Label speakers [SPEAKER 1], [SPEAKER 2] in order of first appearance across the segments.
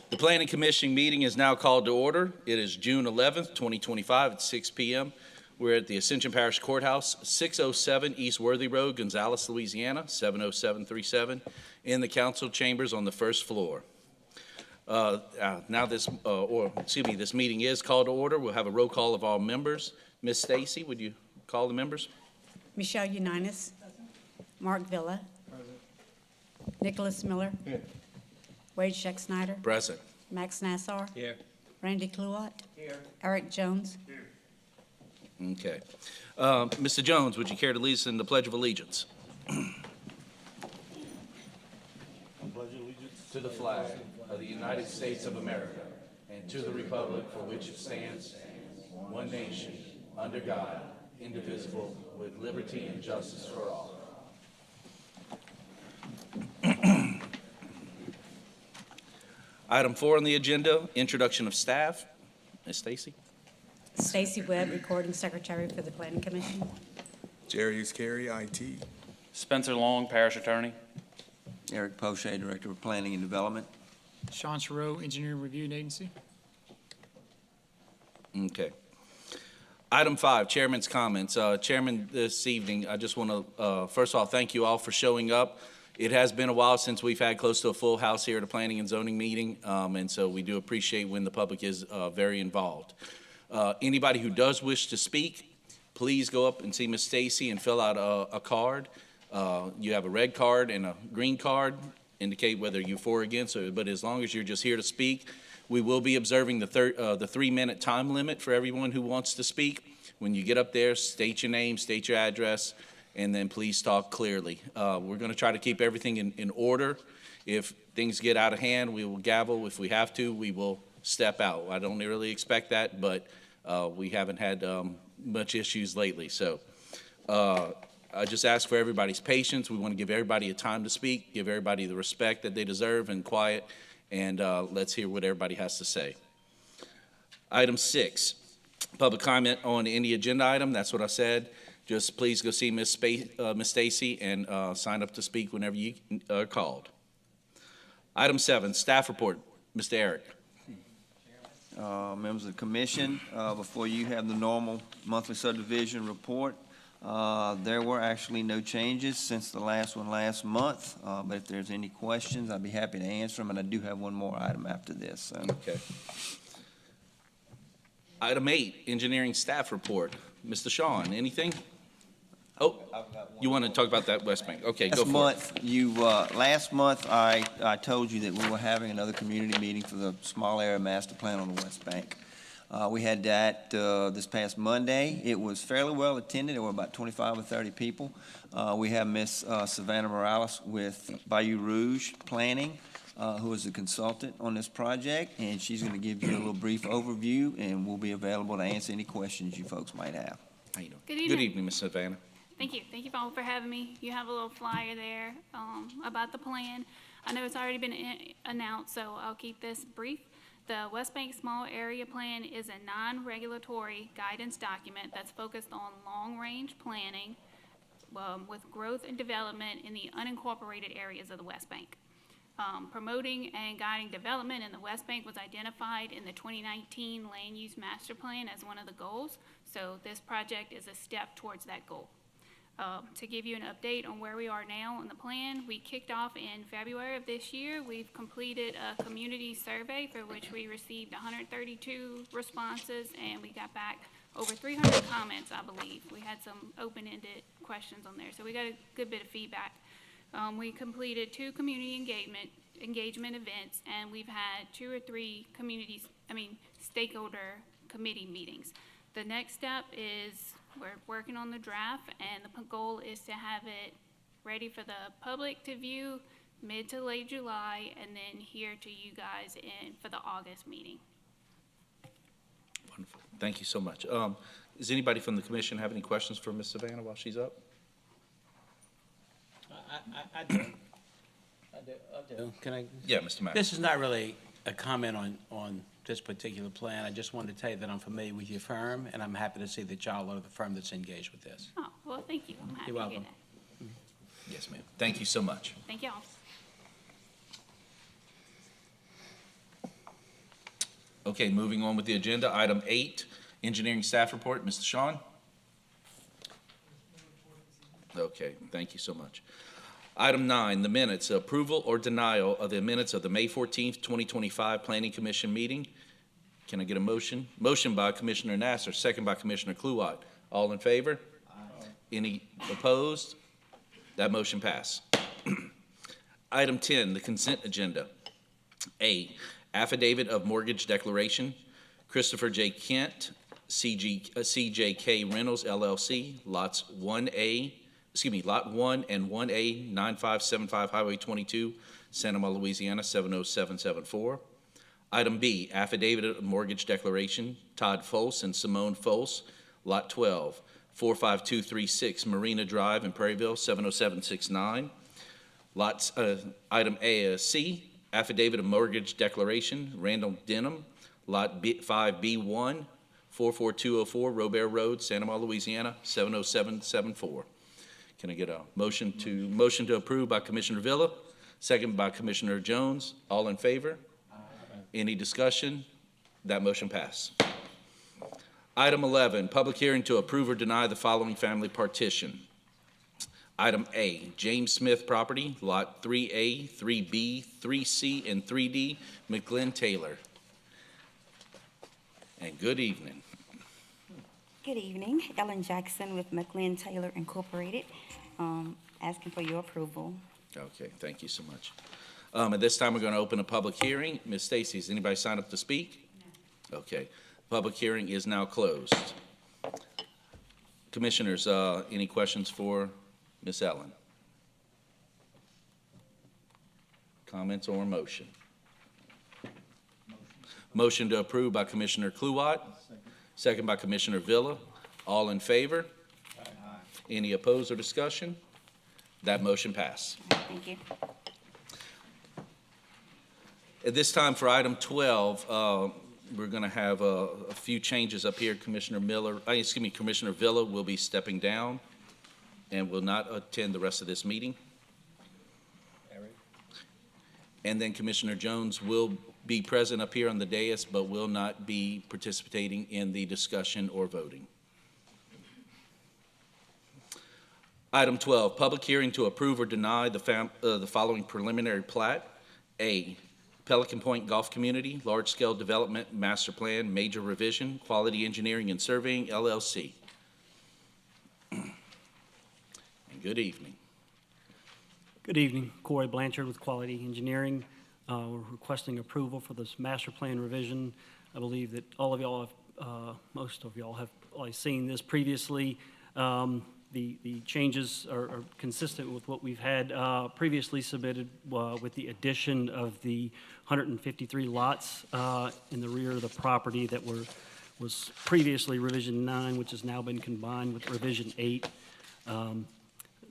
[SPEAKER 1] The Planning Commission meeting is now called to order. It is June 11th, 2025 at 6 p.m. We're at the Ascension Parish Courthouse, 607 East Worthy Road, Gonzales, Louisiana, 70737, in the council chambers on the first floor. This meeting is called to order. We'll have a roll call of all members. Ms. Stacy, would you call the members?
[SPEAKER 2] Michelle Unitas. Mark Villa. Nicholas Miller.
[SPEAKER 1] Here.
[SPEAKER 2] Wade Scheck-Snyder.
[SPEAKER 1] Present.
[SPEAKER 2] Max Nassar.
[SPEAKER 3] Here.
[SPEAKER 2] Randy Kluwat.
[SPEAKER 3] Here.
[SPEAKER 2] Eric Jones.
[SPEAKER 3] Here.
[SPEAKER 1] Okay. Mr. Jones, would you care to lead us in the Pledge of Allegiance?
[SPEAKER 4] Pledge allegiance
[SPEAKER 1] To the flag of the United States of America and to the republic for which it stands, one nation, under God, indivisible, with liberty and justice for all. Item 4 on the agenda, introduction of staff. Ms. Stacy.
[SPEAKER 2] Stacy Webb, Recording Secretary for the Planning Commission.
[SPEAKER 4] Jarius Carey, IT.
[SPEAKER 5] Spencer Long, Parish Attorney.
[SPEAKER 3] Eric Poche, Director of Planning and Development.
[SPEAKER 6] Sean Chereau, Engineering Review Agency.
[SPEAKER 1] Okay. Item 5, Chairman's comments. Chairman, this evening, I just want to, first of all, thank you all for showing up. It has been a while since we've had close to a full house here at a planning and zoning meeting, and so we do appreciate when the public is very involved. Anybody who does wish to speak, please go up and see Ms. Stacy and fill out a card. You have a red card and a green card, indicate whether you're for or against, but as long as you're just here to speak, we will be observing the 3-minute time limit for everyone who wants to speak. When you get up there, state your name, state your address, and then please talk clearly. We're going to try to keep everything in order. If things get out of hand, we will gavel. If we have to, we will step out. I don't really expect that, but we haven't had much issues lately. So I just ask for everybody's patience. We want to give everybody a time to speak, give everybody the respect that they deserve and quiet, and let's hear what everybody has to say. Item 6, public comment on any agenda item. That's what I said. Just please go see Ms. Stacy and sign up to speak whenever you are called. Item 7, staff report. Mr. Eric.
[SPEAKER 3] Members of the commission, before you have the normal monthly subdivision report. There were actually no changes since the last one last month, but if there's any questions, I'd be happy to answer them, and I do have one more item after this. So.
[SPEAKER 1] Okay. Item 8, engineering staff report. Mr. Sean, anything? Oh, you want to talk about that West Bank? Okay, go for it.
[SPEAKER 3] Last month, I told you that we were having another community meeting for the small area master plan on the West Bank. We had that this past Monday. It was fairly well attended. There were about 25 or 30 people. We have Miss Savannah Morales with Bayou Rouge Planning, who is a consultant on this project, and she's going to give you a little brief overview, and we'll be available to answer any questions you folks might have.
[SPEAKER 1] How you doing?
[SPEAKER 7] Good evening.
[SPEAKER 1] Good evening, Ms. Savannah.
[SPEAKER 7] Thank you. Thank you all for having me. You have a little flyer there about the plan. I know it's already been announced, so I'll keep this brief. The West Bank Small Area Plan is a non-regulatory guidance document that's focused on long-range planning with growth and development in the unincorporated areas of the West Bank. Promoting and guiding development in the West Bank was identified in the 2019 Land Use Master Plan as one of the goals, so this project is a step towards that goal. To give you an update on where we are now on the plan, we kicked off in February of this year. We've completed a community survey for which we received 132 responses, and we got back over 300 comments, I believe. We had some open-ended questions on there, so we got a good bit of feedback. We completed 2 community engagement events, and we've had 2 or 3 stakeholder committee meetings. The next step is we're working on the draft, and the goal is to have it ready for the public to view mid to late July, and then here to you guys for the August meeting.
[SPEAKER 1] Wonderful. Thank you so much. Does anybody from the commission have any questions for Ms. Savannah while she's up?
[SPEAKER 8] I do. Can I?
[SPEAKER 1] Yeah, Mr. Mack.
[SPEAKER 8] This is not really a comment on this particular plan. I just wanted to tell you that I'm familiar with your firm, and I'm happy to see that y'all are the firm that's engaged with this.
[SPEAKER 7] Oh, well, thank you. I'm happy
[SPEAKER 8] You're
[SPEAKER 7] to hear
[SPEAKER 8] welcome.
[SPEAKER 7] that.
[SPEAKER 1] Yes, ma'am. Thank you so much.
[SPEAKER 7] Thank y'all.
[SPEAKER 1] Okay, moving on with the agenda. Item 8, engineering staff report. Mr. Shawn? Okay, thank you so much. Item 9, the minutes, approval or denial of the minutes of the May 14th, 2025 Planning Commission meeting. Can I get a motion? Motion by Commissioner Nasser, second by Commissioner Kluwat. All in favor? Any opposed? That motion passed. Item 10, the consent agenda. A, affidavit of mortgage declaration, Christopher J. Kent, CJK Reynolds LLC, Lot 1 and 1A, 9575 Highway 22, Santa Maria, Louisiana, 70774. Item B, affidavit of mortgage declaration, Todd Fols and Simone Fols, Lot 12, 45236 Marina Drive in Prairieville, 70769. Item C, affidavit of mortgage declaration, Randall Denham, Lot 5B1, 44204 Robert Road, Santa Maria, Louisiana, 70774. Can I get a motion to approve by Commissioner Villa, second by Commissioner Jones? All in favor? Any discussion? That motion passed. Item 11, public hearing to approve or deny the following family partition. Item A, James Smith property, Lot 3A, 3B, 3C, and 3D, McGlynn Taylor. And good evening.
[SPEAKER 9] Good evening, Ellen Jackson with McLean Taylor Incorporated, asking for your approval.
[SPEAKER 1] Okay, thank you so much. At this time, we're going to open a public hearing. Ms. Stacy, has anybody signed up to speak? No. Okay, public hearing is now closed. Commissioners, any questions for Ms. Ellen? Comments or motion? Motion to approve by Commissioner Kluwat, second by Commissioner Villa. All in favor? Any opposed or discussion? That motion passed.
[SPEAKER 9] Thank you.
[SPEAKER 1] At this time, for item 12, we're going to have a few changes up here. Commissioner Villa will be stepping down and will not attend the rest of this meeting. And then Commissioner Jones will be present up here on the dais, but will not be participating in the discussion or voting. Item 12, public hearing to approve or deny the following preliminary plat. A, Pelican Point Golf Community, Large-Scale Development Master Plan, Major Revision, Quality Engineering and Surveying, LLC. And good evening.
[SPEAKER 10] Good evening. Corey Blanchard with Quality Engineering. We're requesting approval for this master plan revision. I believe that all of y'all have, most of y'all have already seen this previously. The changes are consistent with what we've had previously submitted with the addition of the 153 lots in the rear of the property that was previously revision 9, which has now been combined with revision 8.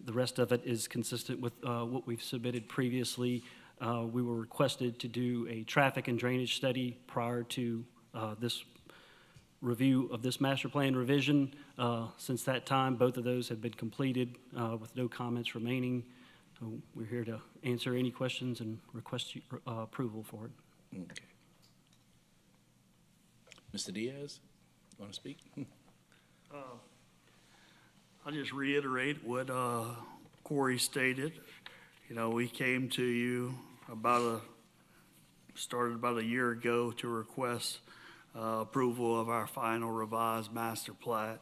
[SPEAKER 10] The rest of it is consistent with what we've submitted previously. We were requested to do a traffic and drainage study prior to this review of this master plan revision. Since that time, both of those have been completed with no comments remaining. So we're here to answer any questions and request approval for it.
[SPEAKER 1] Okay. Mr. Diaz, you want to speak?
[SPEAKER 11] I'll just reiterate what Corey stated. You know, we came to you started about a year ago to request approval of our final revised master plat.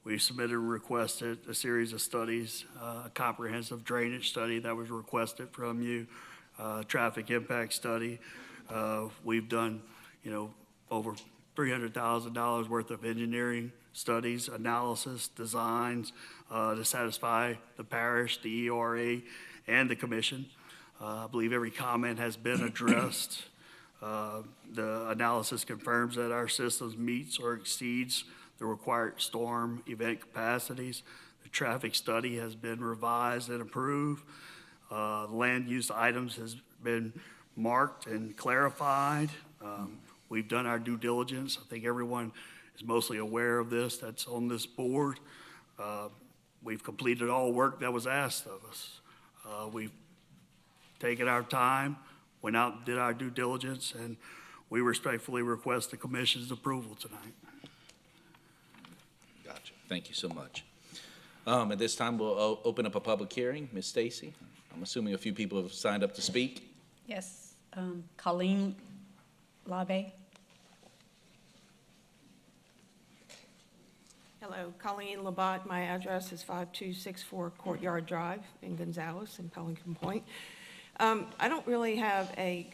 [SPEAKER 11] We submitted and requested a series of studies, a comprehensive drainage study that was requested from you, traffic impact study. We've done, over $300,000 worth of engineering studies, analysis, designs to satisfy the parish, the ERA, and the commission. I believe every comment has been addressed. The analysis confirms that our systems meets or exceeds the required storm event capacities. The traffic study has been revised and approved. Land use items has been marked and clarified. We've done our due diligence. I think everyone is mostly aware of this that's on this board. We've completed all work that was asked of us. We've taken our time, went out and did our due diligence, and we respectfully request the commission's approval tonight.
[SPEAKER 1] Gotcha. Thank you so much. At this time, we'll open up a public hearing. Ms. Stacy, I'm assuming a few people have signed up to speak.
[SPEAKER 2] Yes, Colleen Labe.
[SPEAKER 12] Hello, Colleen Labatt. My address is 5264 Courtyard Drive in Gonzales in Pelican Point. I don't really have a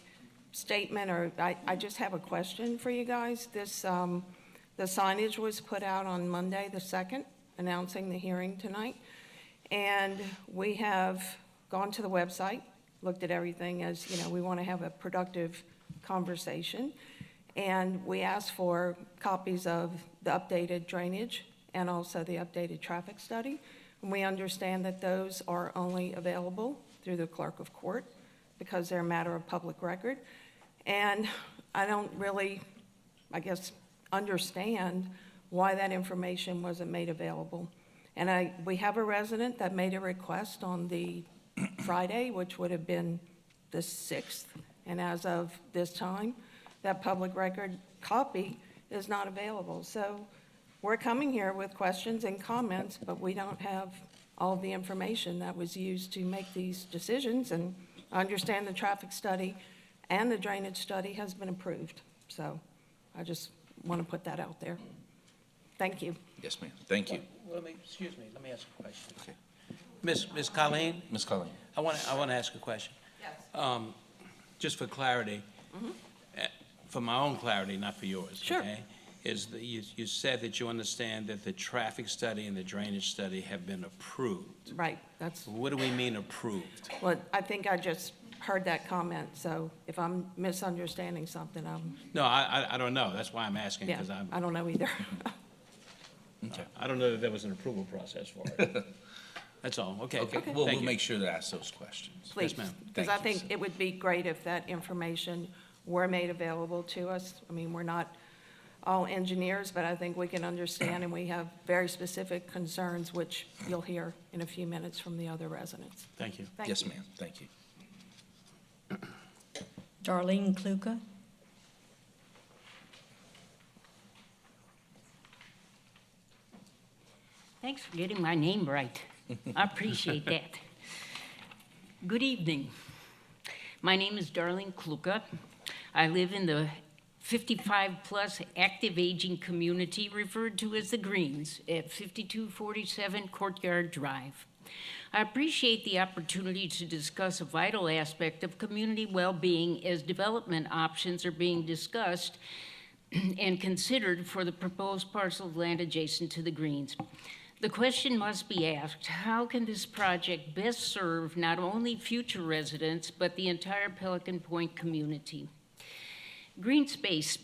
[SPEAKER 12] statement, or I just have a question for you guys. This, the signage was put out on Monday, the 2nd, announcing the hearing tonight. And we have gone to the website, looked at everything as, you know, we want to have a productive conversation. And we asked for copies of the updated drainage and also the updated traffic study. And we understand that those are only available through the clerk of court because they're a matter of public record. And I don't really, I guess, understand why that information wasn't made available. And we have a resident that made a request on the Friday, which would have been the 6th. And as of this time, that public record copy is not available. So we're coming here with questions and comments, but we don't have all of the information that was used to make these decisions. And I understand the traffic study and the drainage study has been approved. So I just want to put that out there. Thank you.
[SPEAKER 1] Yes, ma'am. Thank you.
[SPEAKER 8] Excuse me, let me ask a question. Okay. Ms. Colleen,
[SPEAKER 1] Ms. Colleen.
[SPEAKER 8] I want to ask a question.
[SPEAKER 12] Yes.
[SPEAKER 8] Just for clarity, for my own clarity, not for yours,
[SPEAKER 12] Sure.
[SPEAKER 8] okay? Is that you said that you understand that the traffic study and the drainage study have been approved.
[SPEAKER 12] Right, that's,
[SPEAKER 8] What do we mean approved?
[SPEAKER 12] well, I think I just heard that comment, so if I'm misunderstanding something,
[SPEAKER 8] No, I don't know. That's why I'm asking,
[SPEAKER 12] yeah,
[SPEAKER 8] because
[SPEAKER 12] I don't know either.
[SPEAKER 8] I don't know that there was an approval process for it. That's all. Okay.
[SPEAKER 1] Okay,
[SPEAKER 8] Thank
[SPEAKER 1] we'll
[SPEAKER 8] you.
[SPEAKER 1] make sure to ask those questions.
[SPEAKER 12] Please,
[SPEAKER 8] ma'am.
[SPEAKER 12] because
[SPEAKER 1] Thank
[SPEAKER 12] I
[SPEAKER 1] you,
[SPEAKER 12] think it would be great if that information were made available to us. I mean, we're not all engineers, but I think we can understand, and we have very specific concerns, which you'll hear in a few minutes from the other residents.
[SPEAKER 8] Thank you.
[SPEAKER 12] Thank
[SPEAKER 1] Yes,
[SPEAKER 12] you.
[SPEAKER 1] ma'am. Thank you.
[SPEAKER 2] Darlene Kluka.
[SPEAKER 13] Thanks for getting my name right. I appreciate that. Good evening. My name is Darlene Kluka. I live in the 55-plus active aging community referred to as the Greens at 5247 Courtyard Drive. I appreciate the opportunity to discuss a vital aspect of community well-being as development options are being discussed and considered for the proposed parcel of land adjacent to the Greens. The question must be asked, how can this project best serve not only future residents, but the entire Pelican Point community? Green space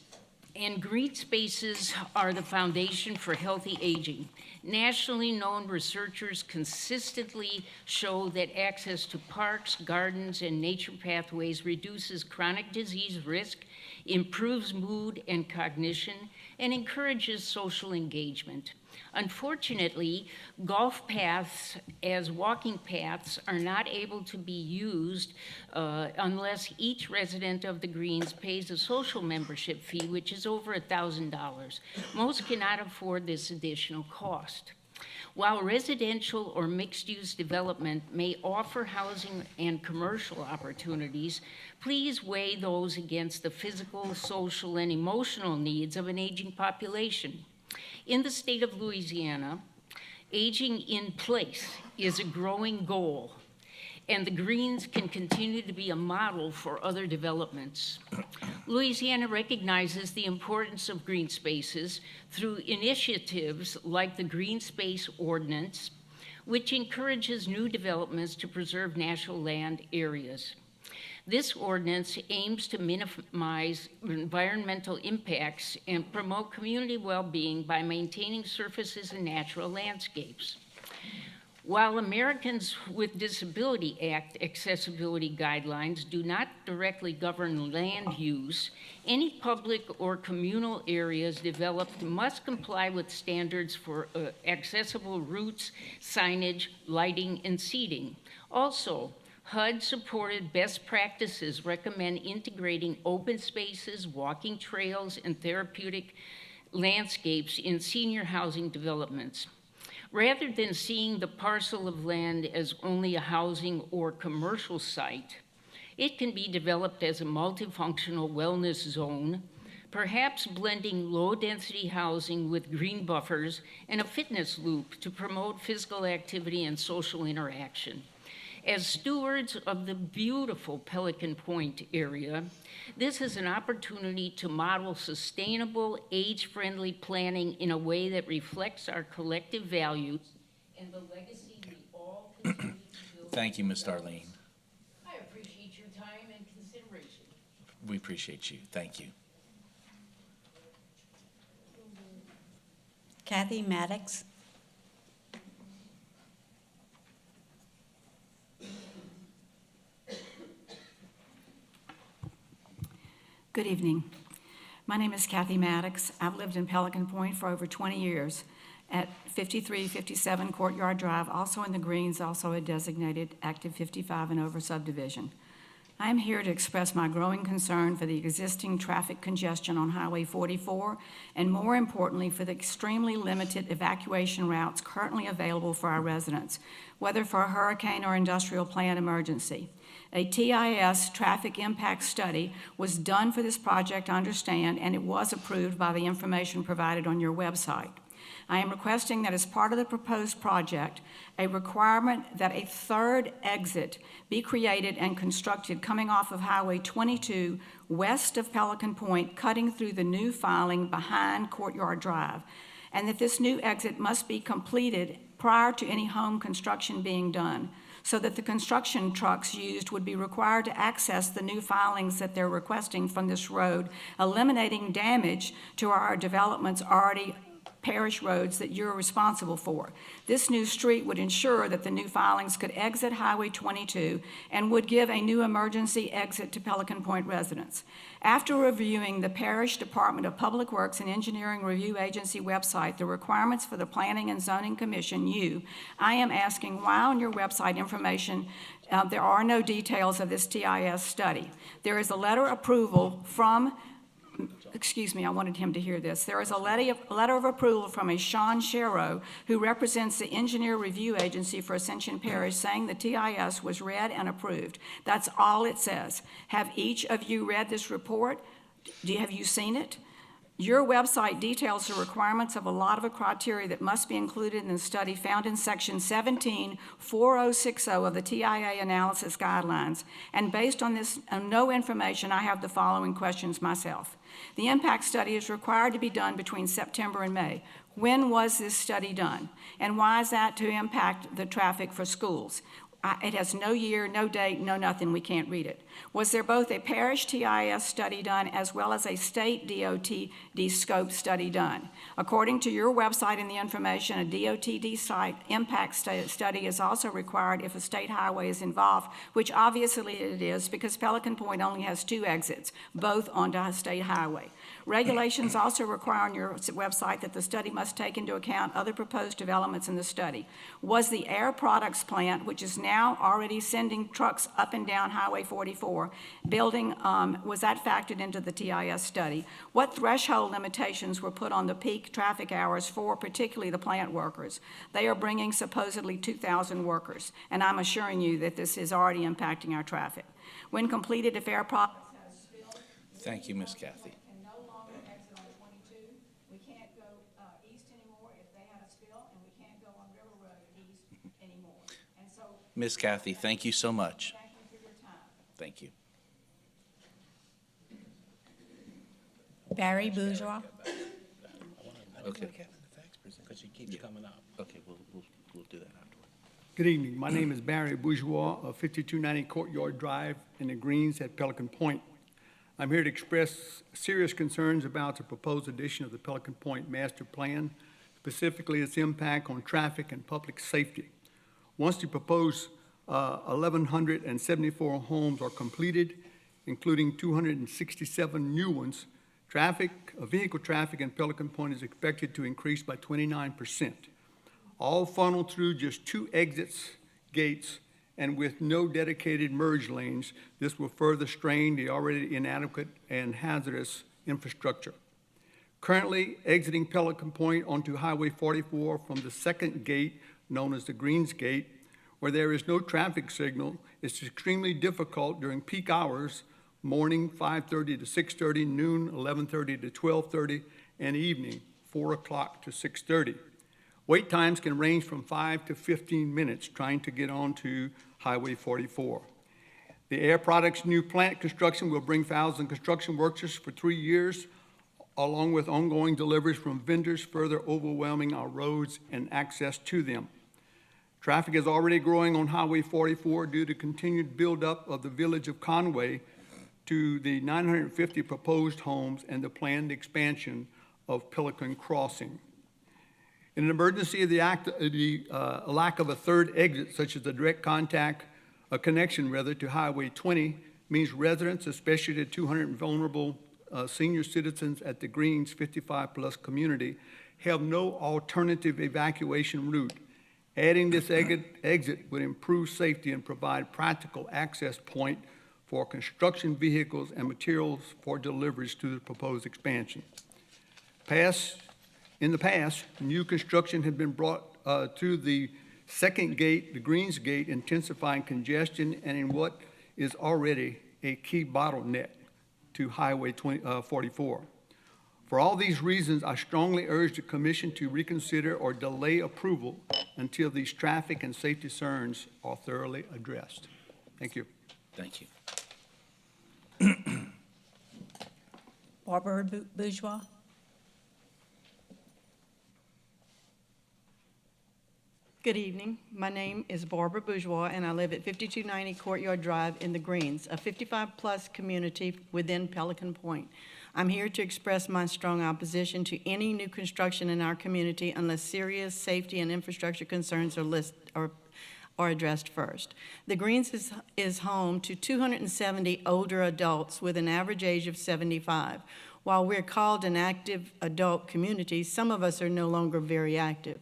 [SPEAKER 13] and green spaces are the foundation for healthy aging. Nationally known researchers consistently show that access to parks, gardens, and nature pathways reduces chronic disease risk, improves mood and cognition, and encourages social engagement. Unfortunately, golf paths as walking paths are not able to be used unless each resident of the Greens pays a social membership fee, which is over $1,000. Most cannot afford this additional cost. While residential or mixed-use development may offer housing and commercial opportunities, please weigh those against the physical, social, and emotional needs of an aging population. In the state of Louisiana, aging in place is a growing goal, and the Greens can continue to be a model for other developments. Louisiana recognizes the importance of green spaces through initiatives like the Green Space Ordinance, which encourages new developments to preserve natural land areas. This ordinance aims to minimize environmental impacts and promote community well-being by maintaining surfaces and natural landscapes. While Americans with Disability Act accessibility guidelines do not directly govern land use, any public or communal areas developed must comply with standards for accessible routes, signage, lighting, and seating. Also, HUD-supported best practices recommend integrating open spaces, walking trails, and therapeutic landscapes in senior housing developments. Rather than seeing the parcel of land as only a housing or commercial site, it can be developed as a multifunctional wellness zone, perhaps blending low-density housing with green buffers and a fitness loop to promote physical activity and social interaction. As stewards of the beautiful Pelican Point area, this is an opportunity to model sustainable, age-friendly planning in a way that reflects our collective values and the legacy we all continue to build.
[SPEAKER 1] Thank you, Ms. Darlene.
[SPEAKER 13] I appreciate your time and consideration.
[SPEAKER 1] We appreciate you. Thank you.
[SPEAKER 2] Kathy Maddox.
[SPEAKER 14] Good evening. My name is Kathy Maddox. I've lived in Pelican Point for over 20 years at 5357 Courtyard Drive, also in the Greens, also a designated active 55 and over subdivision. I am here to express my growing concern for the existing traffic congestion on Highway 44, and more importantly, for the extremely limited evacuation routes currently available for our residents, whether for a hurricane or industrial plant emergency. A TIS traffic impact study was done for this project, I understand, and it was approved by the information provided on your website. I am requesting that as part of the proposed project, a requirement that a third exit be created and constructed coming off of Highway 22 west of Pelican Point, cutting through the new filing behind Courtyard Drive, and that this new exit must be completed prior to any home construction being done, so that the construction trucks used would be required to access the new filings that they're requesting from this road, eliminating damage to our developments already parish roads that you're responsible for. This new street would ensure that the new filings could exit Highway 22 and would give a new emergency exit to Pelican Point residents. After reviewing the Parish Department of Public Works and Engineering Review Agency website, the requirements for the Planning and Zoning Commission, I am asking why on your website information there are no details of this TIS study. There is a letter approval from excuse me, I wanted him to hear this. There is a letter of approval from a Sean Sherrow, who represents the Engineer Review Agency for Ascension Parish, saying the TIS was read and approved. That's all it says. Have each of you read this report? Have you seen it? Your website details the requirements of a lot of the criteria that must be included in the study found in Section 174060 of the TIA Analysis Guidelines. And based on this no information, I have the following questions myself. The impact study is required to be done between September and May. When was this study done? And why is that to impact the traffic for schools? It has no year, no date, no nothing. We can't read it. Was there both a parish TIS study done as well as a state DOTD scope study done? According to your website and the information, a DOTD site impact study is also required if a state highway is involved, which obviously it is because Pelican Point only has 2 exits, both onto a state highway. Regulations also require on your website that the study must take into account other proposed developments in the study. Was the Air Products plant, which is now already sending trucks up and down Highway 44, was that factored into the TIS study? What threshold limitations were put on the peak traffic hours for particularly the plant workers? They are bringing supposedly 2,000 workers, and I'm assuring you that this is already impacting our traffic. When completed, if Air Products has spilled,
[SPEAKER 1] Thank you, Ms. Kathy.
[SPEAKER 14] can no longer exit on 22. We can't go east anymore if they have a spill, and we can't go on River Road east anymore. And so,
[SPEAKER 1] Ms. Kathy, thank you so much.
[SPEAKER 14] thank you for your time.
[SPEAKER 1] Thank you.
[SPEAKER 2] Barry Bourgeois.
[SPEAKER 1] Okay.
[SPEAKER 8] Because he keeps coming up.
[SPEAKER 1] Okay, we'll do that afterward.
[SPEAKER 15] Good evening. My name is Barry Bourgeois of 5290 Courtyard Drive in the Greens at Pelican Point. I'm here to express serious concerns about the proposed addition of the Pelican Point Master Plan, specifically its impact on traffic and public safety. Once the proposed 1,174 homes are completed, including 267 new ones, vehicle traffic in Pelican Point is expected to increase by 29%. All funneled through just 2 gates and with no dedicated merge lanes, this will further strain the already inadequate and hazardous infrastructure. Currently, exiting Pelican Point onto Highway 44 from the second gate, known as the Greens Gate, where there is no traffic signal, is extremely difficult during peak hours, morning 5:30 to 6:30, noon 11:30 to 12:30, and evening 4 o'clock to 6:30. Wait times can range from 5 to 15 minutes trying to get onto Highway 44. The Air Products new plant construction will bring thousands of construction workers for 3 years, along with ongoing deliveries from vendors, further overwhelming our roads and access to them. Traffic is already growing on Highway 44 due to continued buildup of the village of Conway to the 950 proposed homes and the planned expansion of Pelican Crossing. In an emergency, the lack of a third exit, such as a direct connection to Highway 20, means residents, especially the 200 vulnerable senior citizens at the Greens 55-plus community, have no alternative evacuation route. Adding this exit would improve safety and provide practical access point for construction vehicles and materials for deliveries to the proposed expansion. In the past, new construction had been brought to the second gate, the Greens Gate, intensifying congestion and in what is already a key bottleneck to Highway 44. For all these reasons, I strongly urge the Commission to reconsider or delay approval until these traffic and safety concerns are thoroughly addressed. Thank you.
[SPEAKER 1] Thank you.
[SPEAKER 2] Barbara Bourgeois.
[SPEAKER 16] Good evening. My name is Barbara Bourgeois, and I live at 5290 Courtyard Drive in the Greens, a 55-plus community within Pelican Point. I'm here to express my strong opposition to any new construction in our community unless serious safety and infrastructure concerns are addressed first. The Greens is home to 270 older adults with an average age of 75. While we're called an active adult community, some of us are no longer very active.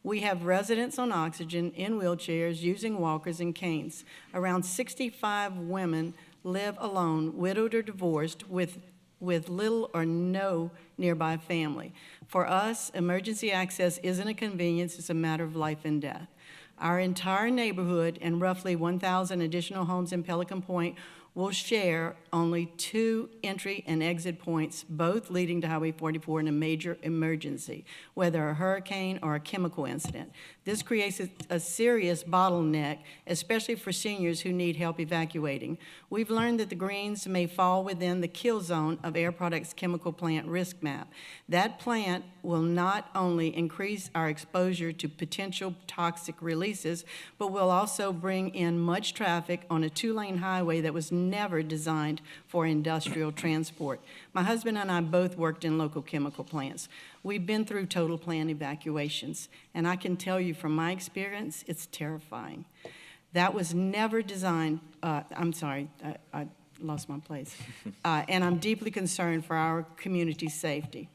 [SPEAKER 16] We have residents on oxygen, in wheelchairs, using walkers and canes. Around 65 women live alone, widowed or divorced, with little or no nearby family. For us, emergency access isn't a convenience, it's a matter of life and death. Our entire neighborhood and roughly 1,000 additional homes in Pelican Point will share only 2 entry and exit points, both leading to Highway 44 in a major emergency, whether a hurricane or a chemical incident. This creates a serious bottleneck, especially for seniors who need help evacuating. We've learned that the Greens may fall within the kill zone of Air Products chemical plant risk map. That plant will not only increase our exposure to potential toxic releases, but will also bring in much traffic on a 2-lane highway that was never designed for industrial transport. My husband and I both worked in local chemical plants. We've been through total plant evacuations, and I can tell you from my experience, it's terrifying. That was never designed, I'm sorry, I lost my place. And I'm deeply concerned for our community's safety.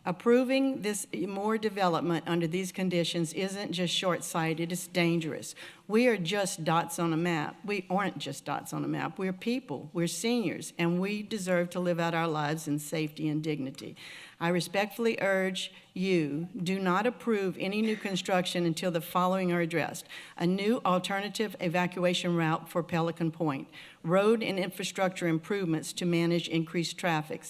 [SPEAKER 16] Approving this more development under these conditions isn't just short-sighted, it's dangerous. We are just dots on a map. We aren't just dots on a map. We're people, we're seniors, and we deserve to live out our lives in safety and dignity. I respectfully urge you, do not approve any new construction until the following are addressed. A new alternative evacuation route for Pelican Point, road and infrastructure improvements to manage increased traffic,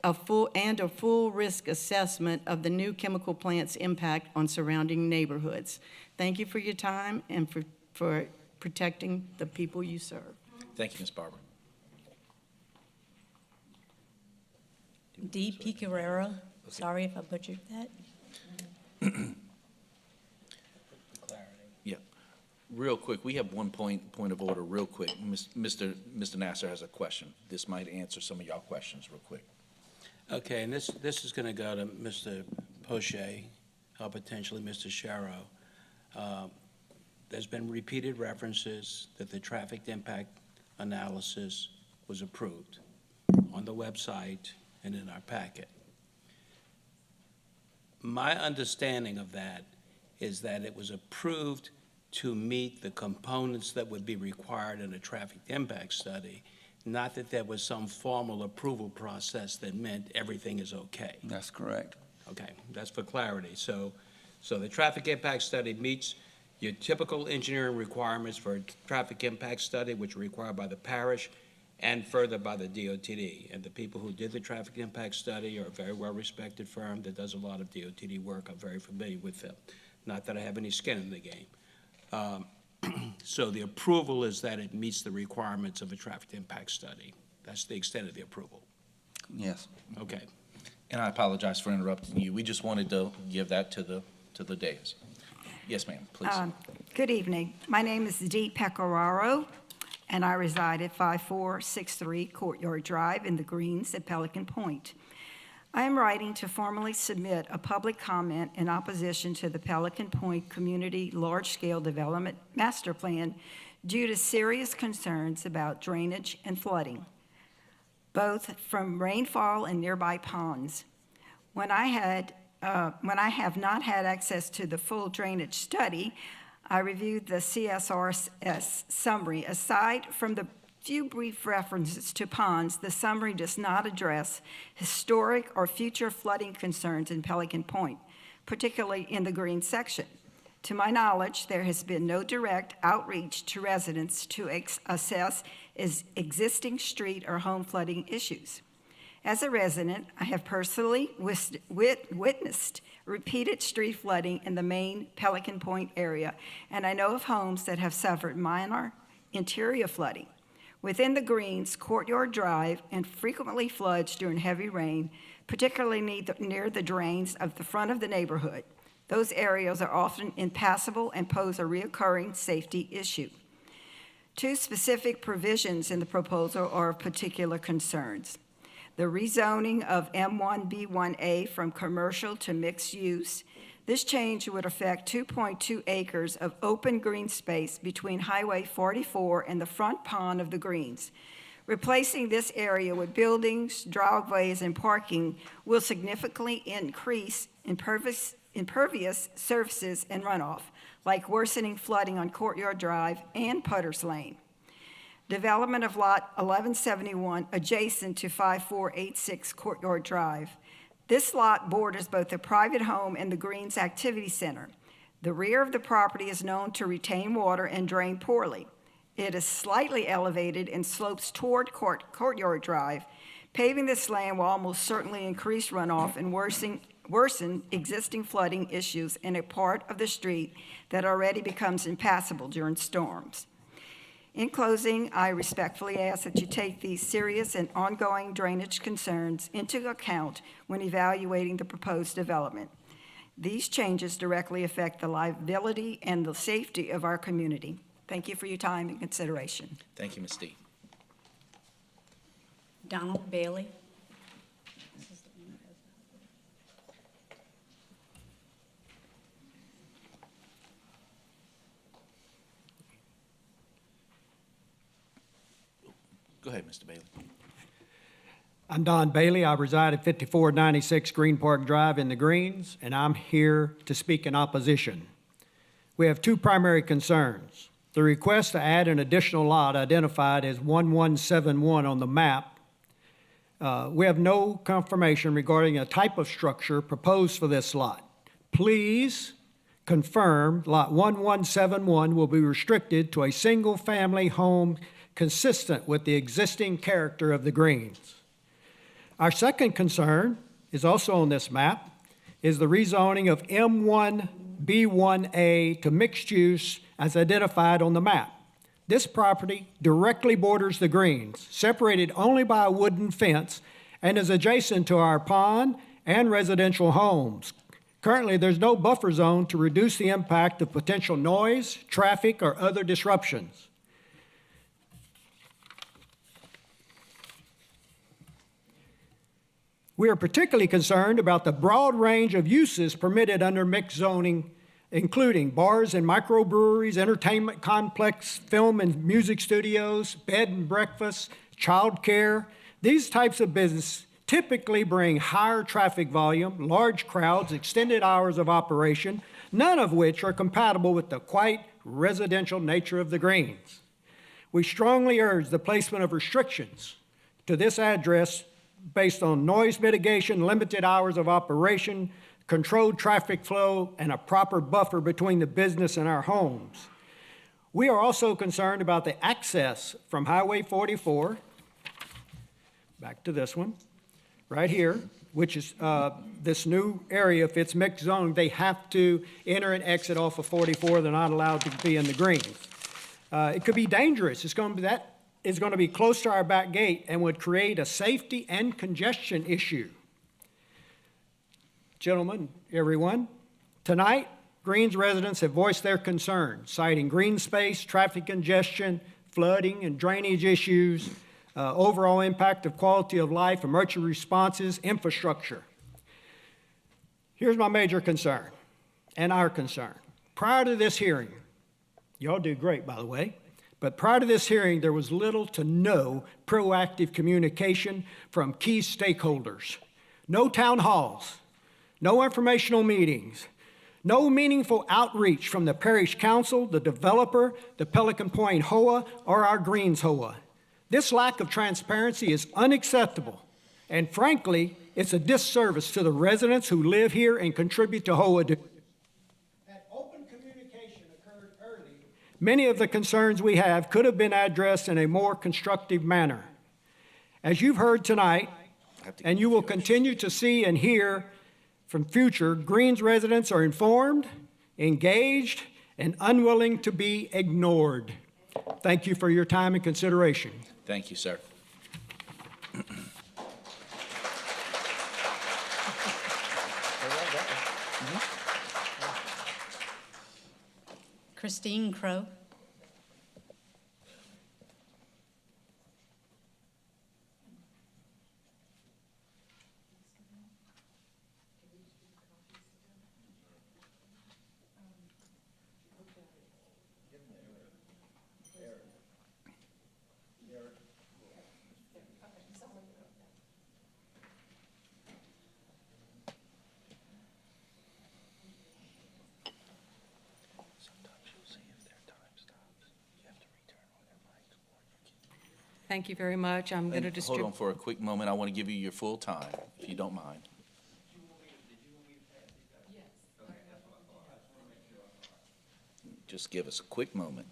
[SPEAKER 16] a full risk assessment of the new chemical plant's impact on surrounding neighborhoods. Thank you for your time and for protecting the people you serve.
[SPEAKER 1] Thank you, Ms. Barber.
[SPEAKER 2] D. Picarera. Sorry if I butchered that.
[SPEAKER 1] Yeah. Real quick, we have one point of order real quick. Mr. Nasser has a question. This might answer some of y'all questions real quick.
[SPEAKER 8] Okay, and this is going to go to Mr. Poche, potentially Mr. Sharrow. There's been repeated references that the traffic impact analysis was approved on the website and in our packet. My understanding of that is that it was approved to meet the components that would be required in a traffic impact study, not that there was some formal approval process that meant everything is okay.
[SPEAKER 3] That's correct.
[SPEAKER 8] Okay, that's for clarity. So the traffic impact study meets your typical engineering requirements for a traffic impact study, which are required by the parish and further by the DOTD. And the people who did the traffic impact study are a very well-respected firm that does a lot of DOTD work. I'm very familiar with them. Not that I have any skin in the game. So the approval is that it meets the requirements of a traffic impact study. That's the extent of the approval.
[SPEAKER 3] Yes.
[SPEAKER 8] Okay.
[SPEAKER 1] And I apologize for interrupting you. We just wanted to give that to the dais. Yes, ma'am, please.
[SPEAKER 14] Good evening. My name is Dee Pecoraro, and I reside at 5463 Courtyard Drive in the Greens at Pelican Point. I am writing to formally submit a public comment in opposition to the Pelican Point Community Large-Scale Development Master Plan due to serious concerns about drainage and flooding, both from rainfall and nearby ponds. When I have not had access to the full drainage study, I reviewed the CSRS summary. Aside from the few brief references to ponds, the summary does not address historic or future flooding concerns in Pelican Point, particularly in the green section. To my knowledge, there has been no direct outreach to residents to assess existing street or home flooding issues. As a resident, I have personally witnessed repeated street flooding in the main Pelican Point area, and I know of homes that have suffered minor interior flooding. Within the Greens, Courtyard Drive and frequently floods during heavy rain, particularly near the drains of the front of the neighborhood. Those areas are often impassable and pose a reoccurring safety issue. Two specific provisions in the proposal are of particular concerns. The rezoning of M1B1A from commercial to mixed use. This change would affect 2.2 acres of open green space between Highway 44 and the front pond of the Greens. Replacing this area with buildings, driveways, and parking will significantly increase impervious surfaces and runoff, like worsening flooding on Courtyard Drive and Putter's Lane. Development of Lot 1171 adjacent to 5486 Courtyard Drive. This lot borders both the private home and the Greens Activity Center. The rear of the property is known to retain water and drain poorly. It is slightly elevated and slopes toward Courtyard Drive. Paving this land will almost certainly increase runoff and worsen existing flooding issues in a part of the street that already becomes impassable during storms. In closing, I respectfully ask that you take these serious and ongoing drainage concerns into account when evaluating the proposed development. These changes directly affect the livability and the safety of our community. Thank you for your time and consideration.
[SPEAKER 1] Thank you, Ms. Dee.
[SPEAKER 2] Donald Bailey.
[SPEAKER 1] Go ahead, Mr. Bailey.
[SPEAKER 15] I'm Don Bailey. I reside at 5496 Green Park Drive in the Greens, and I'm here to speak in opposition. We have two primary concerns. The request to add an additional lot identified as 1171 on the map. We have no confirmation regarding a type of structure proposed for this lot. Please confirm Lot 1171 will be restricted to a single-family home consistent with the existing character of the Greens. Our second concern is also on this map, is the rezoning of M1B1A to mixed use as identified on the map. This property directly borders the Greens, separated only by a wooden fence, and is adjacent to our pond and residential homes. Currently, there's no buffer zone to reduce the impact of potential noise, traffic, or other disruptions. We are particularly concerned about the broad range of uses permitted under mixed zoning, including bars and microbreweries, entertainment complex, film and music studios, bed and breakfast, child care. These types of business typically bring higher traffic volume, large crowds, extended hours of operation, none of which are compatible with the quiet,
[SPEAKER 17] residential nature of the greens. We strongly urge the placement of restrictions to this address based on noise mitigation, limited hours of operation, controlled traffic flow, and a proper buffer between the business and our homes. We are also concerned about the access from Highway 44, back to this one, right here, which is this new area, if it's mixed zone, they have to enter and exit off of 44. They're not allowed to be in the greens. It could be dangerous. That is going to be close to our back gate and would create a safety and congestion issue. Gentlemen, everyone, tonight, Greens residents have voiced their concerns, citing green space, traffic congestion, flooding and drainage issues, overall impact of quality of life, emergency responses, infrastructure. Here's my major concern and our concern. Prior to this hearing, y'all do great, by the way, but prior to this hearing, there was little to no proactive communication from key stakeholders. No town halls, no informational meetings, no meaningful outreach from the parish council, the developer, the Pelican Point HOA, or our Greens HOA. This lack of transparency is unacceptable, and frankly, it's a disservice to the residents who live here and contribute to HOA. Had open communication occurred early, many of the concerns we have could have been addressed in a more constructive manner. As you've heard tonight, and you will continue to see and hear from future, Greens residents are informed, engaged, and unwilling to be ignored. Thank you for your time and consideration.
[SPEAKER 1] Thank you, sir.
[SPEAKER 2] Christine Crow.
[SPEAKER 18] Thank you very much. I'm going to
[SPEAKER 1] Hold
[SPEAKER 18] distribute.
[SPEAKER 1] on for a quick moment. I want to give you your full time, if you don't mind. Just give us a quick moment.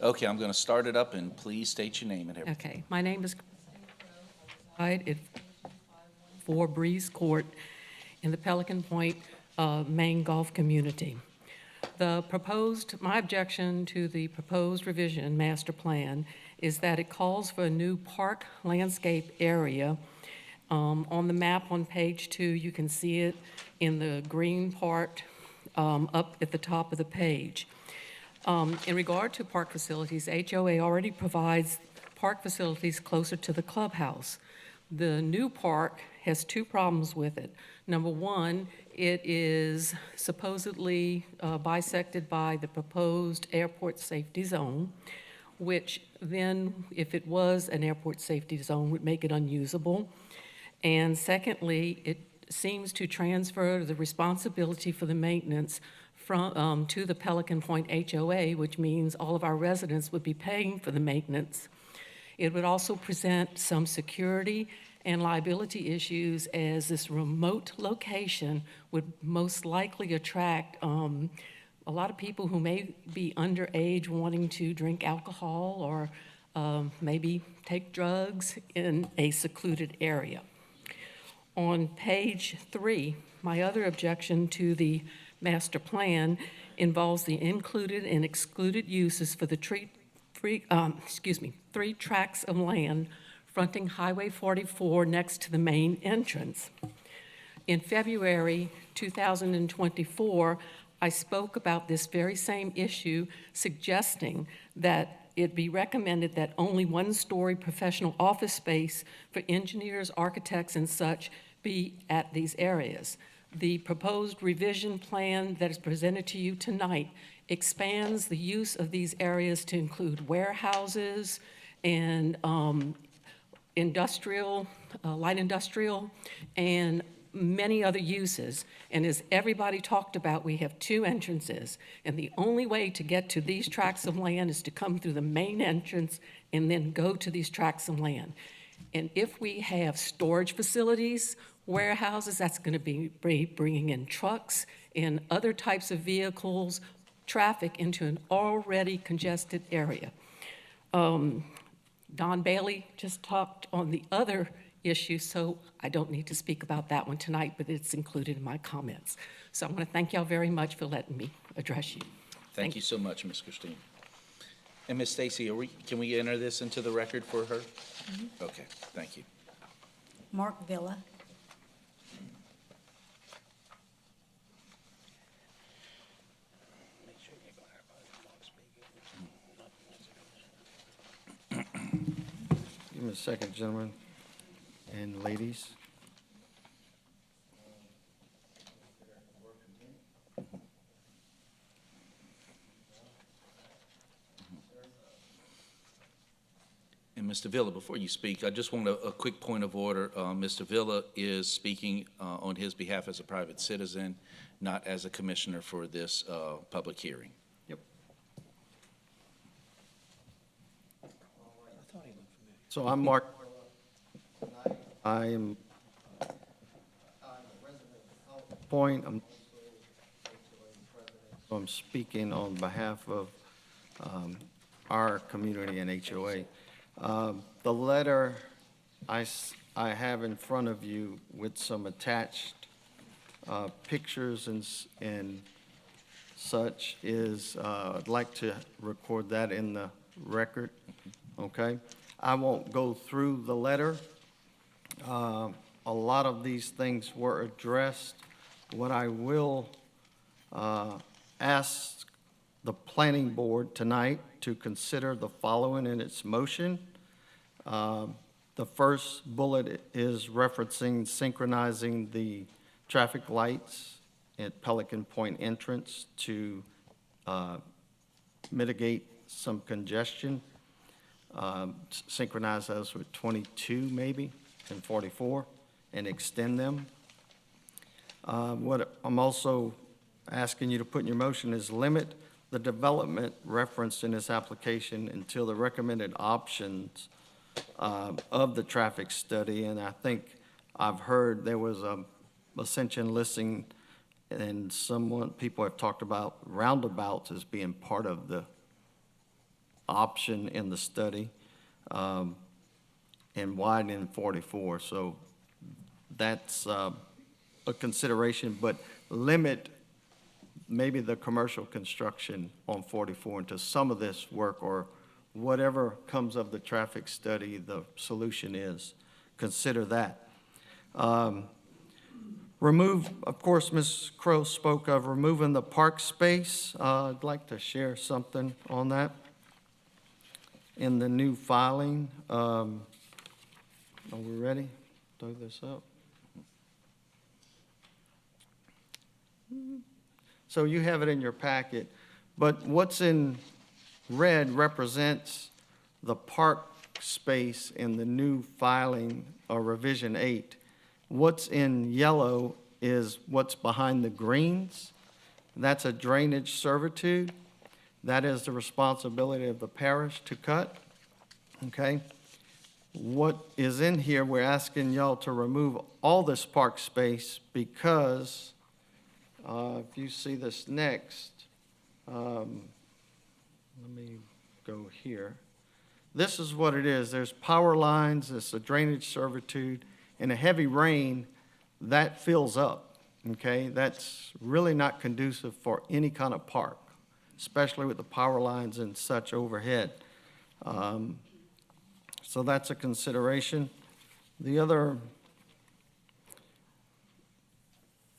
[SPEAKER 1] Okay, I'm going to start it up, and please state your name and everything.
[SPEAKER 18] Okay, my name is Hyde at 4 Breeze Court in the Pelican Point, Maine Golf Community. My objection to the proposed revision master plan is that it calls for a new park landscape area. On the map on page 2, you can see it in the green part up at the top of the page. In regard to park facilities, HOA already provides park facilities closer to the clubhouse. The new park has 2 problems with it. Number one, it is supposedly bisected by the proposed airport safety zone, which then, if it was an airport safety zone, would make it unusable. And secondly, it seems to transfer the responsibility for the maintenance from, to the Pelican Point HOA, which means all of our residents would be paying for the maintenance. It would also present some security and liability issues, as this remote location would most likely attract a lot of people who may be underage wanting to drink alcohol or maybe take drugs in a secluded area. On page 3, my other objection to the master plan involves the included and excluded uses for the 3 tracts of land fronting Highway 44 next to the main entrance. In February 2024, I spoke about this very same issue, suggesting that it be recommended that only one-story professional office space for engineers, architects, and such be at these areas. The proposed revision plan that is presented to you tonight expands the use of these areas to include warehouses and industrial, light industrial, and many other uses. And as everybody talked about, we have two entrances, and the only way to get to these tracts of land is to come through the main entrance and then go to these tracts of land. And if we have storage facilities, warehouses, that's going to be bringing in trucks and other types of vehicles, traffic into an already congested area. Don Bailey just talked on the other issue, so I don't need to speak about that one tonight, but it's included in my comments. So I want to thank y'all very much for letting me address you.
[SPEAKER 1] Thank you so much, Ms. Christine. And Ms. Stacy, can we enter this into the record for her? Okay, thank you.
[SPEAKER 2] Mark Villa.
[SPEAKER 19] Give me a second, gentlemen and ladies.
[SPEAKER 1] And Mr. Villa, before you speak, I just want a quick point of order. Mr. Villa is speaking on his behalf as a private citizen, not as a commissioner for this public hearing.
[SPEAKER 19] Yep. So I'm Mark. I am a resident of Point. I'm speaking on behalf of our community and HOA. The letter I have in front of you with some attached pictures and such is, I'd like to record that in the record, okay? I won't go through the letter. A lot of these things were addressed. What I will ask the planning board tonight to consider the following in its motion. The first bullet is referencing synchronizing the traffic lights at Pelican Point entrance to mitigate some congestion. Synchronize those with 22 maybe and 44 and extend them. What I'm also asking you to put in your motion is limit the development referenced in this application until the recommended options of the traffic study. And I think I've heard there was a Ascension listing, and people have talked about roundabouts as being part of the option in the study, and widening 44. So that's a consideration, but limit maybe the commercial construction on 44 into some of this work, or whatever comes of the traffic study, the solution is, consider that. Remove, of course, Ms. Crowe spoke of removing the park space. I'd like to share something on that. In the new filing, are we ready? Throw this up. So you have it in your packet, but what's in red represents the park space in the new filing, or revision 8. What's in yellow is what's behind the greens. That's a drainage servitude. That is the responsibility of the parish to cut, okay? What is in here, we're asking y'all to remove all this park space because if you see this next, let me go here. This is what it is. There's power lines, it's a drainage servitude. In a heavy rain, that fills up, okay? That's really not conducive for any kind of park, especially with the power lines and such overhead. So that's a consideration. The other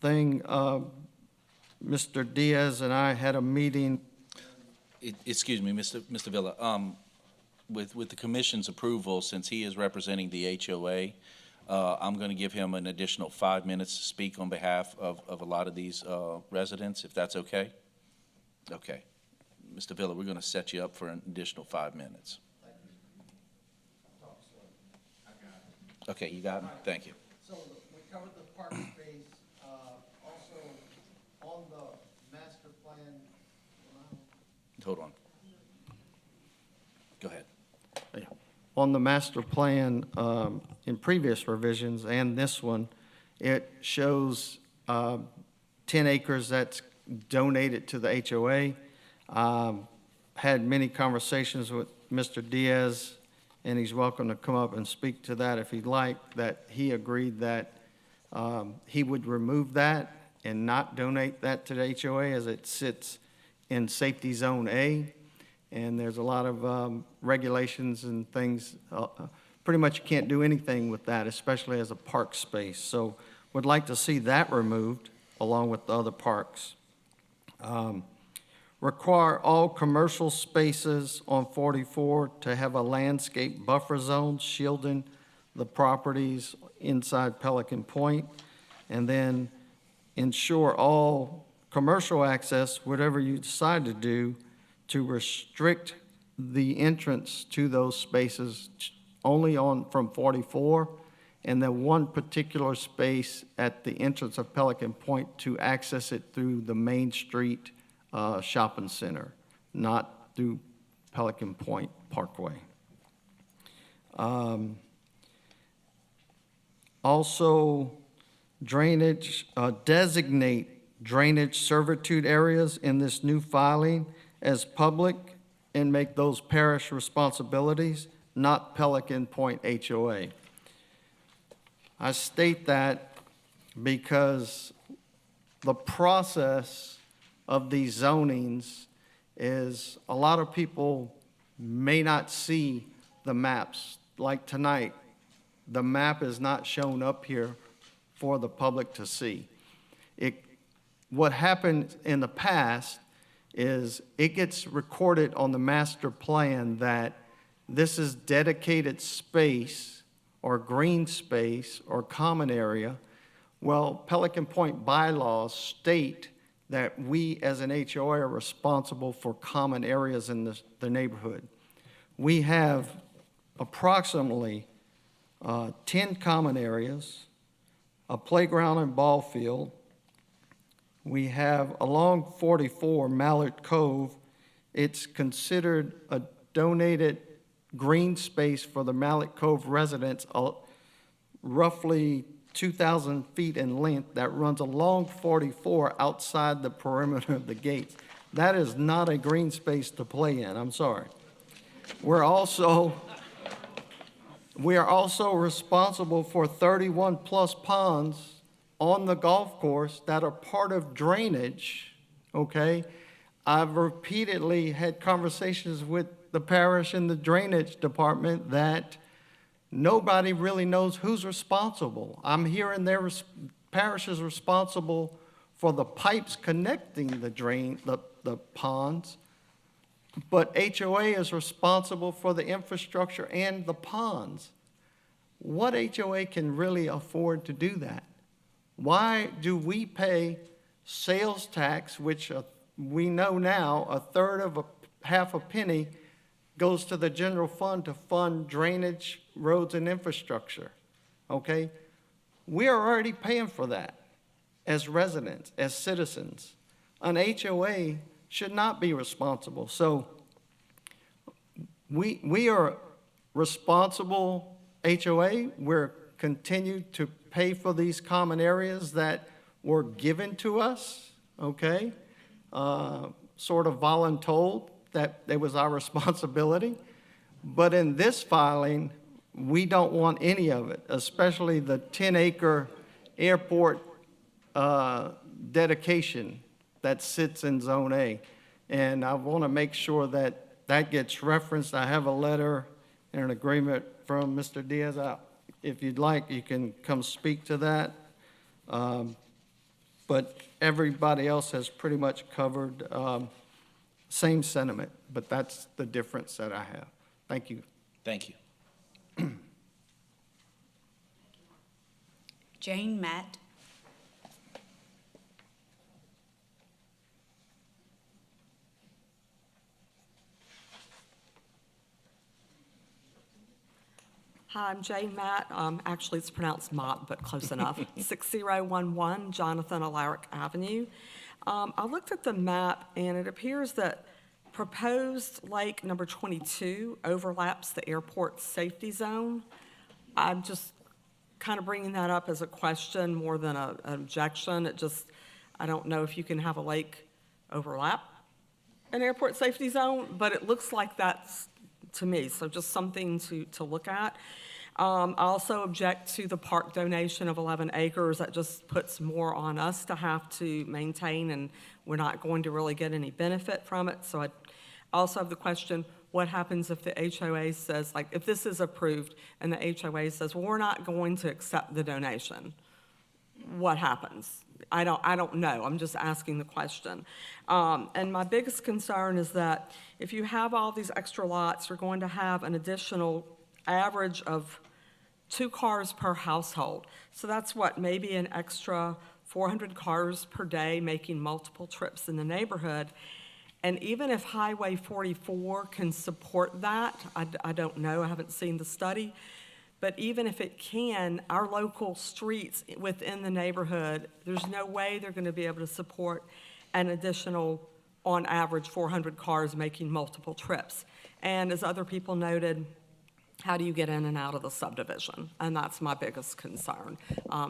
[SPEAKER 19] thing, Mr. Diaz and I had a meeting.
[SPEAKER 1] Excuse me, Mr. Villa. with the commission's approval, since he is representing the HOA, I'm going to give him an additional 5 minutes to speak on behalf of a lot of these residents, if that's okay? Okay. Mr. Villa, we're going to set you up for an additional 5 minutes. Okay, you got it? Thank you.
[SPEAKER 19] So we covered the park space, also on the master plan.
[SPEAKER 1] Hold on. Go ahead.
[SPEAKER 19] On the master plan, in previous revisions and this one, it shows 10 acres that's donated to the HOA. Had many conversations with Mr. Diaz, and he's welcome to come up and speak to that if he'd like, that he agreed that he would remove that and not donate that to the HOA as it sits in Safety Zone A. And there's a lot of regulations and things. Pretty much you can't do anything with that, especially as a park space. So would like to see that removed along with the other parks. Require all commercial spaces on 44 to have a landscape buffer zone shielding the properties inside Pelican Point. And then ensure all commercial access, whatever you decide to do, to restrict the entrance to those spaces only on from 44, and then one particular space at the entrance of Pelican Point to access it through the Main Street shopping center, not through Pelican Point Parkway. Also, drainage, designate drainage servitude areas in this new filing as public and make those parish responsibilities, not Pelican Point HOA. I state that because the process of these zonings is a lot of people may not see the maps. Like tonight, the map is not shown up here for the public to see. What happened in the past is it gets recorded on the master plan that this is dedicated space or green space or common area. Well, Pelican Point bylaws state that we as an HOA are responsible for common areas in the neighborhood. We have approximately 10 common areas, a playground and ball field. We have along 44 Mallard Cove, it's considered a donated green space for the Mallard Cove residents, roughly 2,000 feet in length that runs along 44 outside the perimeter of the gates. That is not a green space to play in, I'm sorry. We are also responsible for 31 plus ponds on the golf course that are part of drainage, okay? I've repeatedly had conversations with the parish and the drainage department that nobody really knows who's responsible. I'm hearing their parish is responsible for the pipes connecting the ponds, but HOA is responsible for the infrastructure and the ponds. What HOA can really afford to do that? Why do we pay sales tax, which we know now a third of a half a penny goes to the general fund to fund drainage, roads, and infrastructure, okay? We are already paying for that as residents, as citizens. An HOA should not be responsible. So we are responsible HOA. We're continued to pay for these common areas that were given to us, okay? Sort of voluntold that it was our responsibility. But in this filing, we don't want any of it, especially the 10-acre airport dedication that sits in Zone A. And I want to make sure that that gets referenced. I have a letter and an agreement from Mr. Diaz. If you'd like, you can come speak to that. But everybody else has pretty much covered same sentiment, but that's the difference that I have. Thank you.
[SPEAKER 1] Thank you.
[SPEAKER 2] Jane Matt.
[SPEAKER 20] Hi, I'm Jane Matt. Actually, it's pronounced Mott, but close enough. 6011 Jonathan Alaric Avenue. I looked at the map, and it appears that proposed lake number 22 overlaps the airport safety zone. I'm just kind of bringing that up as a question more than an objection. I don't know if you can have a lake overlap an airport safety zone, but it looks like that's to me, so just something to look at. I also object to the park donation of 11 acres. That just puts more on us to have to maintain, and we're not going to really get any benefit from it. So I also have the question, what happens if the HOA says, like, if this is approved and the HOA says, well, we're not going to accept the donation? What happens? I don't know. I'm just asking the question. And my biggest concern is that if you have all these extra lots, you're going to have an additional average of 2 cars per household. So that's what, maybe an extra 400 cars per day making multiple trips in the neighborhood. And even if Highway 44 can support that, I don't know, I haven't seen the study, but even if it can, our local streets within the neighborhood, there's no way they're going to be able to support an additional, on average, 400 cars making multiple trips. And as other people noted, how do you get in and out of the subdivision? And that's my biggest concern,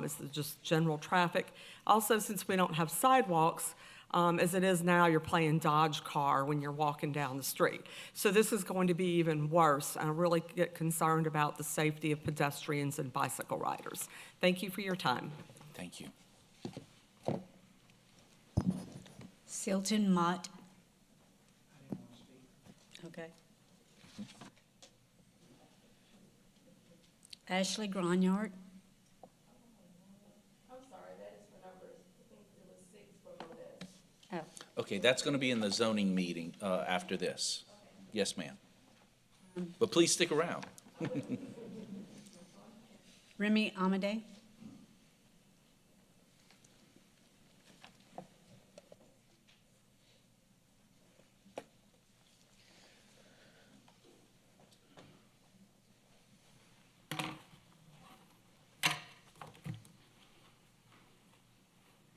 [SPEAKER 20] is just general traffic. Also, since we don't have sidewalks, as it is now, you're playing Dodge car when you're walking down the street. So this is going to be even worse. I really get concerned about the safety of pedestrians and bicycle riders. Thank you for your time.
[SPEAKER 1] Thank you.
[SPEAKER 2] Silton Mott. Okay. Ashley Gronyard.
[SPEAKER 12] I'm sorry, that is for numbers. I think there was 6 before this.
[SPEAKER 2] Oh.
[SPEAKER 1] Okay, that's going to be in the zoning meeting after this. Yes, ma'am. But please stick around.
[SPEAKER 2] Remy Amade.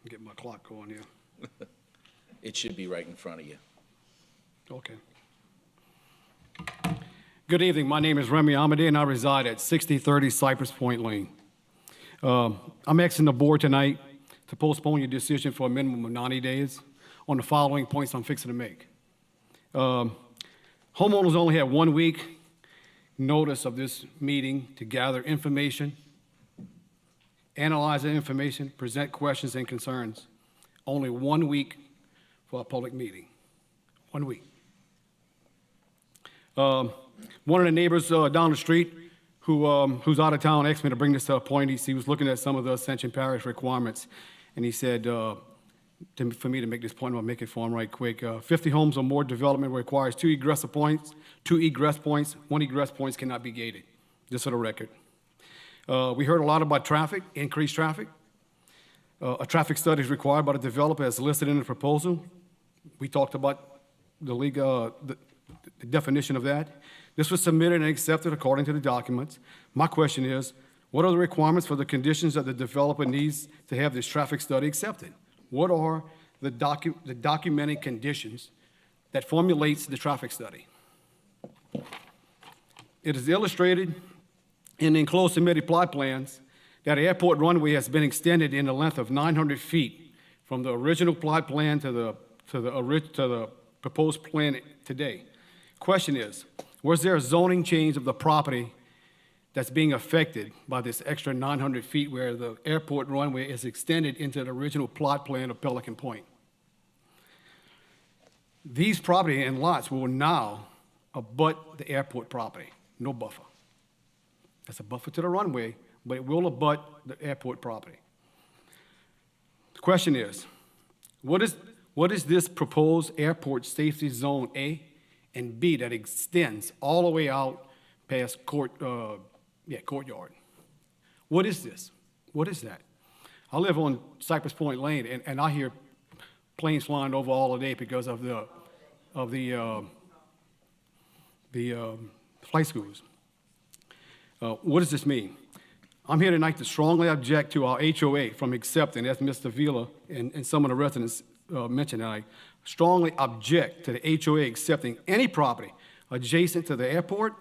[SPEAKER 15] Get my clock going here.
[SPEAKER 1] It should be right in front of you.
[SPEAKER 15] Okay. Good evening. My name is Remy Amade, and I reside at 6030 Cypress Point Lane. I'm asking the board tonight to postpone your decision for a minimum of 90 days on the following points I'm fixing to make. Homeowners only have 1 week notice of this meeting to gather information, analyze the information, present questions and concerns. Only 1 week for a public meeting. 1 week. One of the neighbors down the street who's out of town asked me to bring this to a point. He was looking at some of the Ascension Parish requirements, and he said for me to make this point, I'll make it for him right quick. 50 homes or more development requires 2 egress points. 1 egress points cannot be gated, just for the record. We heard a lot about traffic, increased traffic. A traffic study is required by the developer as listed in the proposal. We talked about the definition of that. This was submitted and accepted according to the documents. My question is, what are the requirements for the conditions that the developer needs to have this traffic study accepted? What are the documented conditions that formulates the traffic study? It is illustrated in the enclosed submitted plot plans that the airport runway has been extended in a length of 900 feet from the original plot plan to the proposed plan today. Question is, was there a zoning change of the property that's being affected by this extra 900 feet where the airport runway is extended into the original plot plan of Pelican Point? These property and lots will now abut the airport property, no buffer. That's a buffer to the runway, but it will abut the airport property. The question is, what is this proposed airport safety zone A and B, that extends all the way out past Courtyard. What is this? What is that? I live on Cypress Point Lane, and I hear planes flying over all the day because of the flight schools. What does this mean? I'm here tonight to strongly object to our HOA from accepting, as Mr. Vila and some of the residents mentioned tonight, strongly object to the HOA accepting any property adjacent to the airport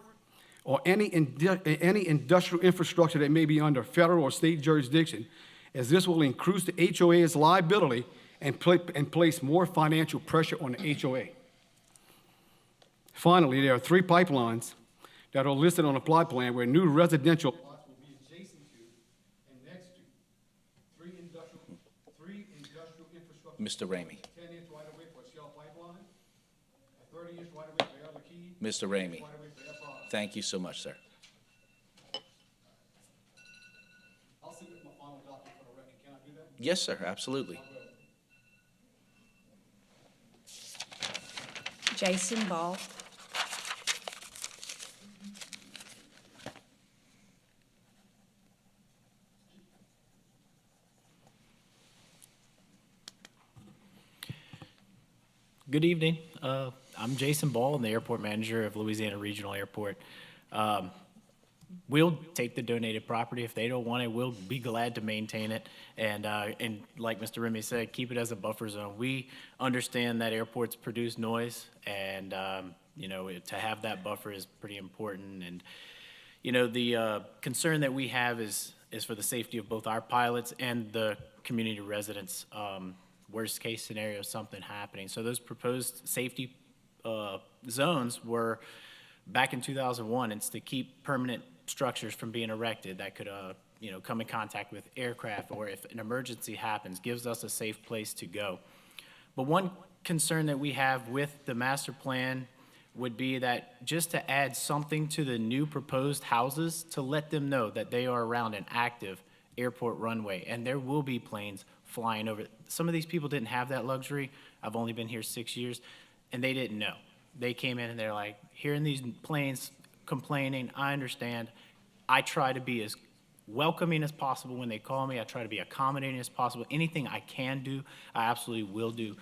[SPEAKER 15] or any industrial infrastructure that may be under federal or state jurisdiction, as this will increase the HOA's liability and place more financial pressure on the HOA. Finally, there are 3 pipelines that are listed on the plot plan where new residential lots will be adjacent to and next to 3 industrial infrastructure.
[SPEAKER 1] Mr. Ramey.
[SPEAKER 15] 10-inch right-of-way for a Shell pipeline, a 30-inch right-of-way for Air Liquide.
[SPEAKER 1] Mr. Ramey. Thank you so much, sir.
[SPEAKER 15] I'll submit my final document for the record. Can I do that?
[SPEAKER 1] Yes, sir, absolutely.
[SPEAKER 2] Jason Ball.
[SPEAKER 21] Good evening. I'm Jason Ball. I'm the airport manager of Louisiana Regional Airport. We'll take the donated property. If they don't want it, we'll be glad to maintain it. And like Mr. Remy said, keep it as a buffer zone. We understand that airports produce noise, and to have that buffer is pretty important. And the concern that we have is for the safety of both our pilots and the community residents. Worst case scenario, something happening. So those proposed safety zones were back in 2001. It's to keep permanent structures from being erected that could come in contact with aircraft, or if an emergency happens, gives us a safe place to go. But one concern that we have with the master plan would be that just to add something to the new proposed houses to let them know that they are around an active airport runway, and there will be planes flying over. Some of these people didn't have that luxury. I've only been here 6 years, and they didn't know. They came in and they're like, hearing these planes complaining, I understand. I try to be as welcoming as possible when they call me. I try to be accommodating as possible. Anything I can do, I absolutely will do.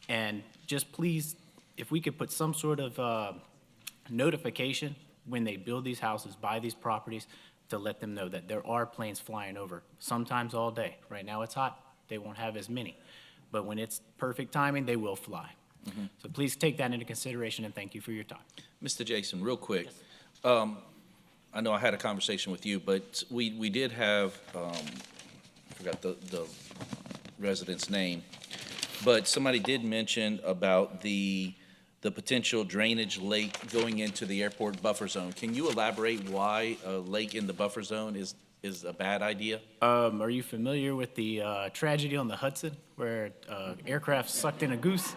[SPEAKER 21] And just please, if we could put some sort of notification when they build these houses, buy these properties, to let them know that there are planes flying over, sometimes all day. Right now it's hot, they won't have as many. But when it's perfect timing, they will fly. So please take that into consideration, and thank you for your time.
[SPEAKER 1] Mr. Jason, real quick, I know I had a conversation with you, but we did have, I forgot the resident's name, but somebody did mention about the potential drainage lake going into the airport buffer zone. Can you elaborate why a lake in the buffer zone is a bad idea?
[SPEAKER 21] Are you familiar with the tragedy on the Hudson where aircraft sucked in a goose?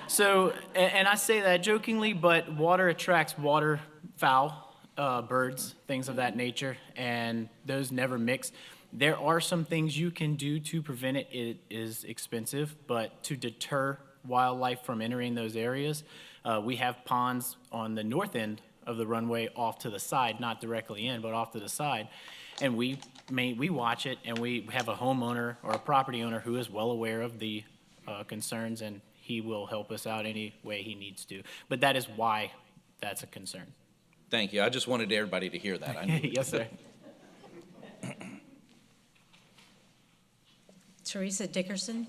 [SPEAKER 21] So, and I say that jokingly, but water attracts waterfowl, birds, things of that nature, and those never mix. There are some things you can do to prevent it. It is expensive, but to deter wildlife from entering those areas, we have ponds on the north end of the runway off to the side, not directly in, but off to the side. And we watch it, and we have a homeowner or a property owner who is well aware of the concerns, and he will help us out any way he needs to. But that is why that's a concern.
[SPEAKER 1] Thank you. I just wanted everybody to hear that. I knew.
[SPEAKER 21] Yes, sir.
[SPEAKER 2] Teresa Dickerson.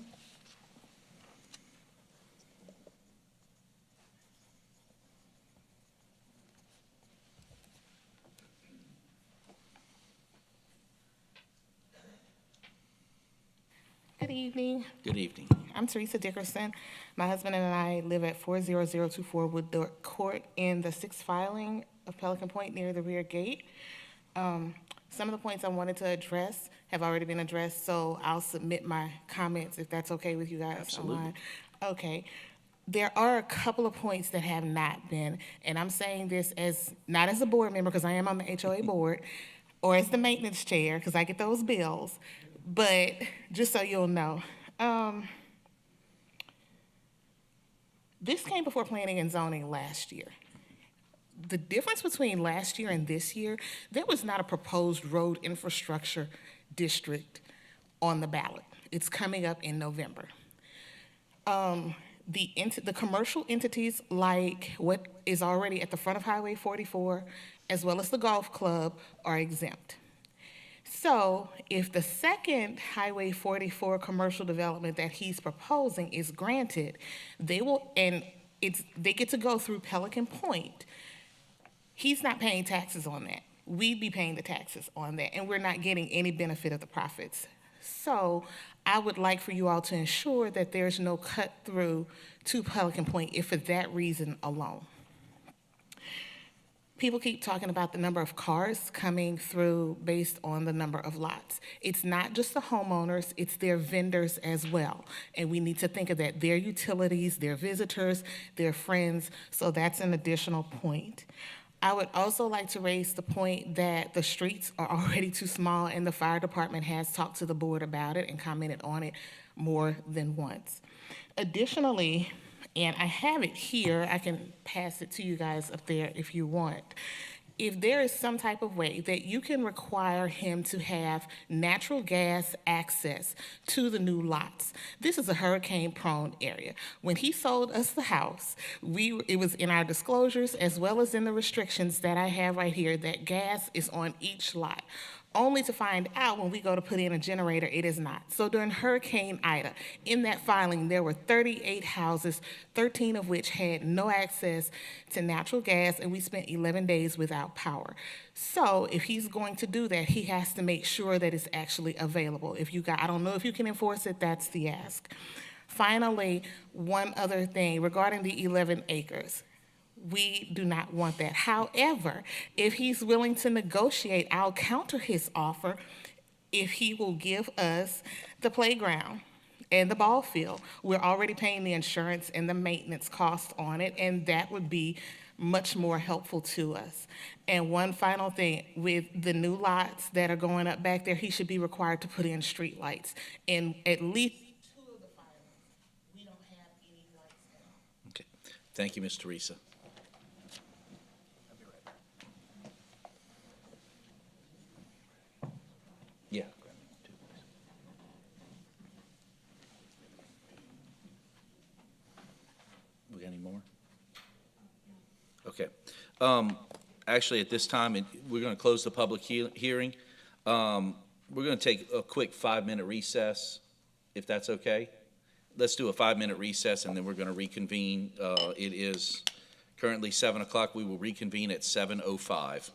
[SPEAKER 22] Good evening.
[SPEAKER 1] Good evening.
[SPEAKER 22] I'm Teresa Dickerson. My husband and I live at 40024 Wood Court in the 6th filing of Pelican Point near the rear gate. Some of the points I wanted to address have already been addressed, so I'll submit my comments if that's okay with you guys.
[SPEAKER 1] Absolutely.
[SPEAKER 22] Online. Okay. There are a couple of points that have not been, and I'm saying this as not as a board member, because I am on the HOA board, or as the maintenance chair, because I get those bills, but just so you'll know. This came before planning and zoning last year. The difference between last year and this year, there was not a proposed road infrastructure district on the ballot. It's coming up in November. The commercial entities like what is already at the front of Highway 44, as well as the golf club, are exempt. So if the second Highway 44 commercial development that he's proposing is granted, they get to go through Pelican Point. He's not paying taxes on that. We'd be paying the taxes on that, and we're not getting any benefit of the profits. So I would like for you all to ensure that there's no cut through to Pelican Point if for that reason alone. People keep talking about the number of cars coming through based on the number of lots. It's not just the homeowners, it's their vendors as well. And we need to think of that, their utilities, their visitors, their friends, so that's an additional point. I would also like to raise the point that the streets are already too small, and the fire department has talked to the board about it and commented on it more than once. Additionally, and I have it here, I can pass it to you guys up there if you want. If there is some type of way that you can require him to have natural gas access to the new lots. This is a hurricane-prone area. When he sold us the house, it was in our disclosures as well as in the restrictions that I have right here that gas is on each lot, only to find out when we go to put in a generator, it is not. So during Hurricane Ida, in that filing, there were 38 houses, 13 of which had no access to natural gas, and we spent 11 days without power. So if he's going to do that, he has to make sure that it's actually available. I don't know if you can enforce it, that's the ask. Finally, one other thing regarding the 11 acres. We do not want that. However, if he's willing to negotiate, I'll counter his offer if he will give us the playground and the ball field. We're already paying the insurance and the maintenance cost on it, and that would be much more helpful to us. And one final thing, with the new lots that are going up back there, he should be required to put in street lights. And at least 2 of the 5 we don't have any lights at all.
[SPEAKER 1] Okay. Thank you, Ms. Teresa. Yeah. We got any more? Okay. Actually, at this time, we're going to close the public hearing. We're going to take a quick 5-minute recess, if that's okay. Let's do a 5-minute recess, and then we're going to reconvene. It is currently 7 o'clock. We will reconvene at 7:05.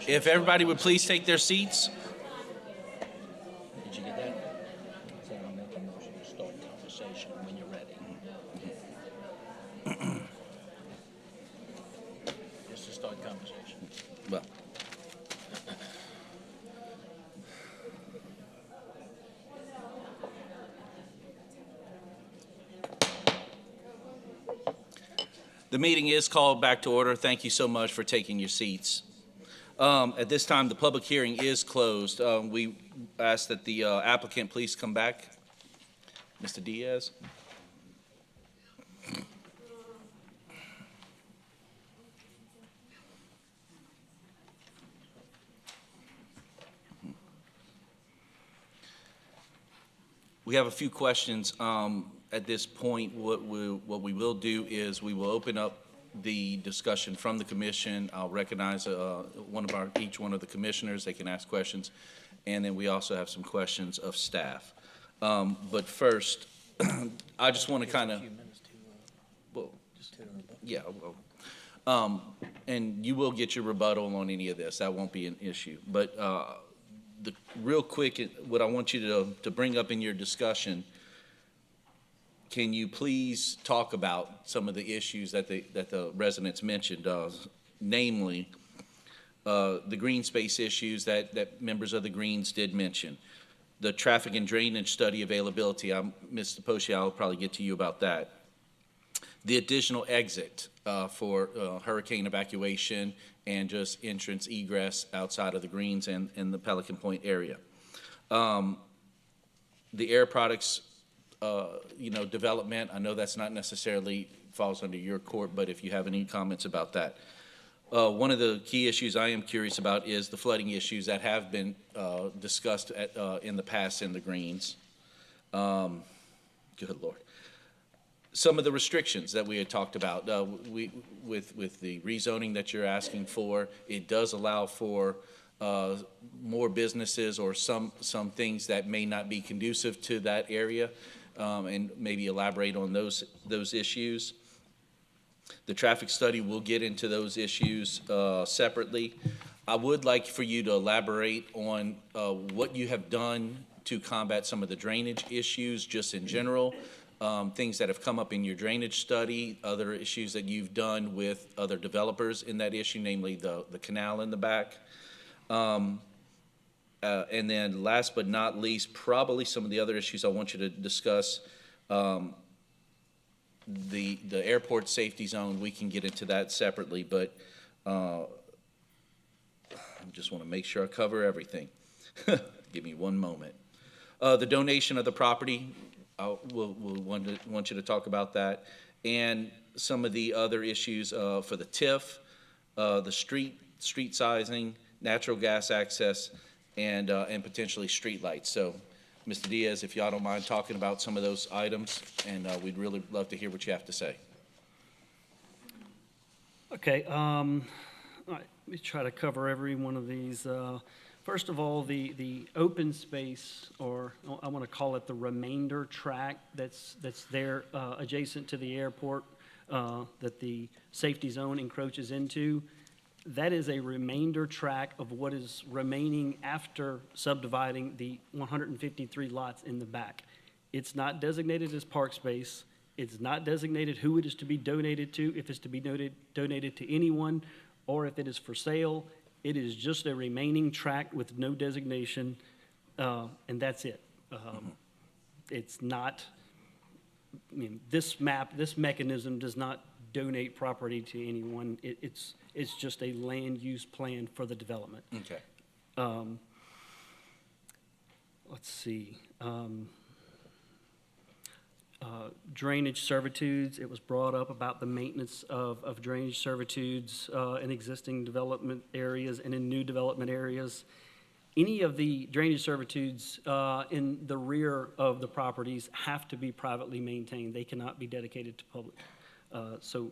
[SPEAKER 1] If everybody would please take their seats.
[SPEAKER 8] Did you get that? So I'll make a motion to start conversation when you're ready. Just to start conversation.
[SPEAKER 1] Well, the meeting is called back to order. Thank you so much for taking your seats. At this time, the public hearing is closed. We ask that the applicant please come back. Mr. Diaz. We have a few questions. At this point, what we will do is we will open up the discussion from the commission. I'll recognize each one of the commissioners. They can ask questions. And then we also have some questions of staff. But first, I just want to kind of, well, yeah, well, and you will get your rebuttal on any of this. That won't be an issue. But the real quick, what I want you to bring up in your discussion, can you please talk about some of the issues that the residents mentioned, namely the green space issues that members of the Greens did mention, the traffic and drainage study availability. Mr. Poche, I'll probably get to you about that. The additional exit for hurricane evacuation and just entrance egress outside of the Greens and the Pelican Point area. The air products development, I know that's not necessarily falls under your court, but if you have any comments about that. One of the key issues I am curious about is the flooding issues that have been discussed in the past in the Greens. Good Lord. Some of the restrictions that we had talked about, with the rezoning that you're asking for, it does allow for more businesses or some things that may not be conducive to that area. And maybe elaborate on those issues. The traffic study will get into those issues separately. I would like for you to elaborate on what you have done to combat some of the drainage issues just in general, things that have come up in your drainage study, other issues that you've done with other developers in that issue, namely the canal in the back. And then last but not least, probably some of the other issues I want you to discuss, the airport safety zone, we can get into that separately, but I just want to make sure I cover everything. Give me one moment. The donation of the property, we'll want you to talk about that, and some of the other issues for the TIF, the street sizing, natural gas access, and potentially streetlights. So, Mr. Diaz, if y'all don't mind talking about some of those items, and we'd really love to hear what you have to say.
[SPEAKER 10] Okay, all right, let me try to cover every one of these. First of all, the open space, or I want to call it the remainder track that's there adjacent to the airport that the safety zone encroaches into. That is a remainder track of what is remaining after subdividing the 153 lots in the back. It's not designated as park space. It's not designated who it is to be donated to, if it's to be donated to anyone, or if it is for sale. It is just a remaining tract with no designation, and that's it. It's not, I mean, this mechanism does not donate property to anyone. It's just a land use plan for the development.
[SPEAKER 1] Okay.
[SPEAKER 10] Let's see. Drainage servitudes, it was brought up about the maintenance of drainage servitudes in existing development areas and in new development areas. Any of the drainage servitudes in the rear of the properties have to be privately maintained. They cannot be dedicated to public. So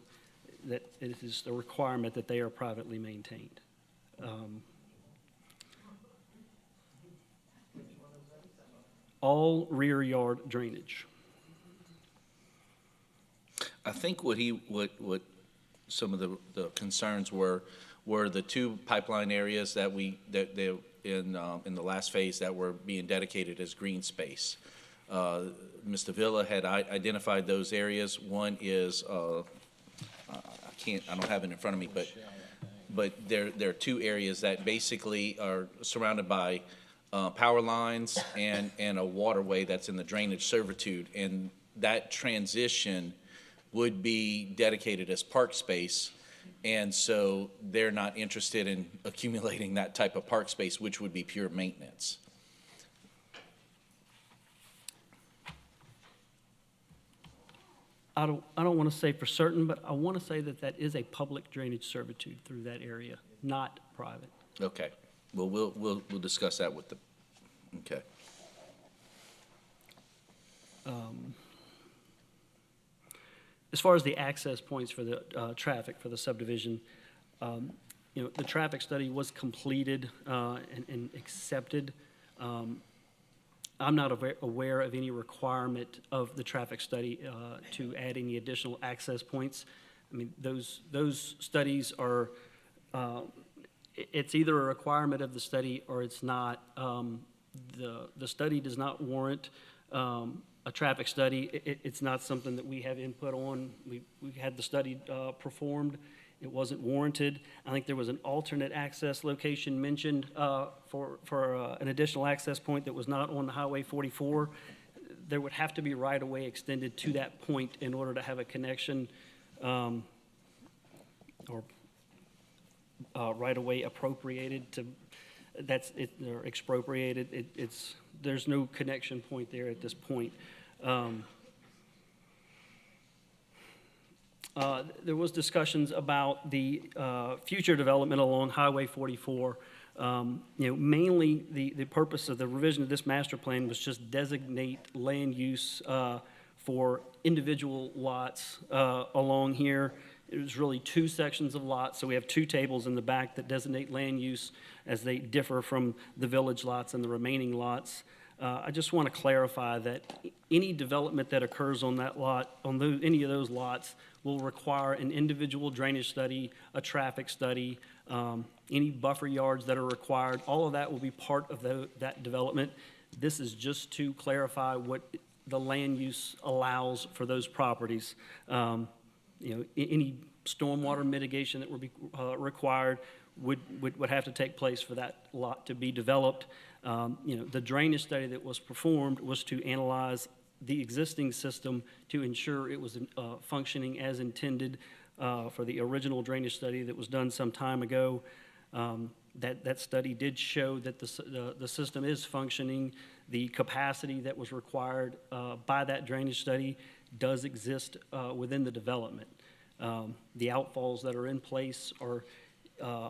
[SPEAKER 10] that it is a requirement that they are privately maintained. All rear yard drainage.
[SPEAKER 1] I think what some of the concerns were the two pipeline areas that they in the last phase that were being dedicated as green space. Mr. Villa had identified those areas. One is, I don't have it in front of me, but there are two areas that basically are surrounded by power lines and a waterway that's in the drainage servitude, and that transition would be dedicated as park space, and so they're not interested in accumulating that type of park space, which would be pure maintenance.
[SPEAKER 10] I don't want to say for certain, but I want to say that that is a public drainage servitude through that area, not private.
[SPEAKER 1] Okay. Well, we'll discuss that with the, okay.
[SPEAKER 10] As far as the access points for the traffic for the subdivision, the traffic study was completed and accepted. I'm not aware of any requirement of the traffic study to add any additional access points. I mean, those studies are, it's either a requirement of the study or it's not. The study does not warrant a traffic study. It's not something that we have input on. We had the study performed. It wasn't warranted. I think there was an alternate access location mentioned for an additional access point that was not on Highway 44. There would have to be right-of-way extended to that point in order to have a connection or right-of-way appropriated to, or expropriated. There's no connection point there at this point. There was discussions about the future development along Highway 44. Mainly the purpose of the revision of this master plan was just designate land use for individual lots along here. It was really two sections of lots, so we have two tables in the back that designate land use as they differ from the village lots and the remaining lots. I just want to clarify that any development that occurs on that lot, on any of those lots, will require an individual drainage study, a traffic study, any buffer yards that are required. All of that will be part of that development. This is just to clarify what the land use allows for those properties. Any stormwater mitigation that would be required would have to take place for that lot to be developed. The drainage study that was performed was to analyze the existing system to ensure it was functioning as intended for the original drainage study that was done some time ago. That study did show that the system is functioning. The capacity that was required by that drainage study does exist within the development. The outfalls that are in place are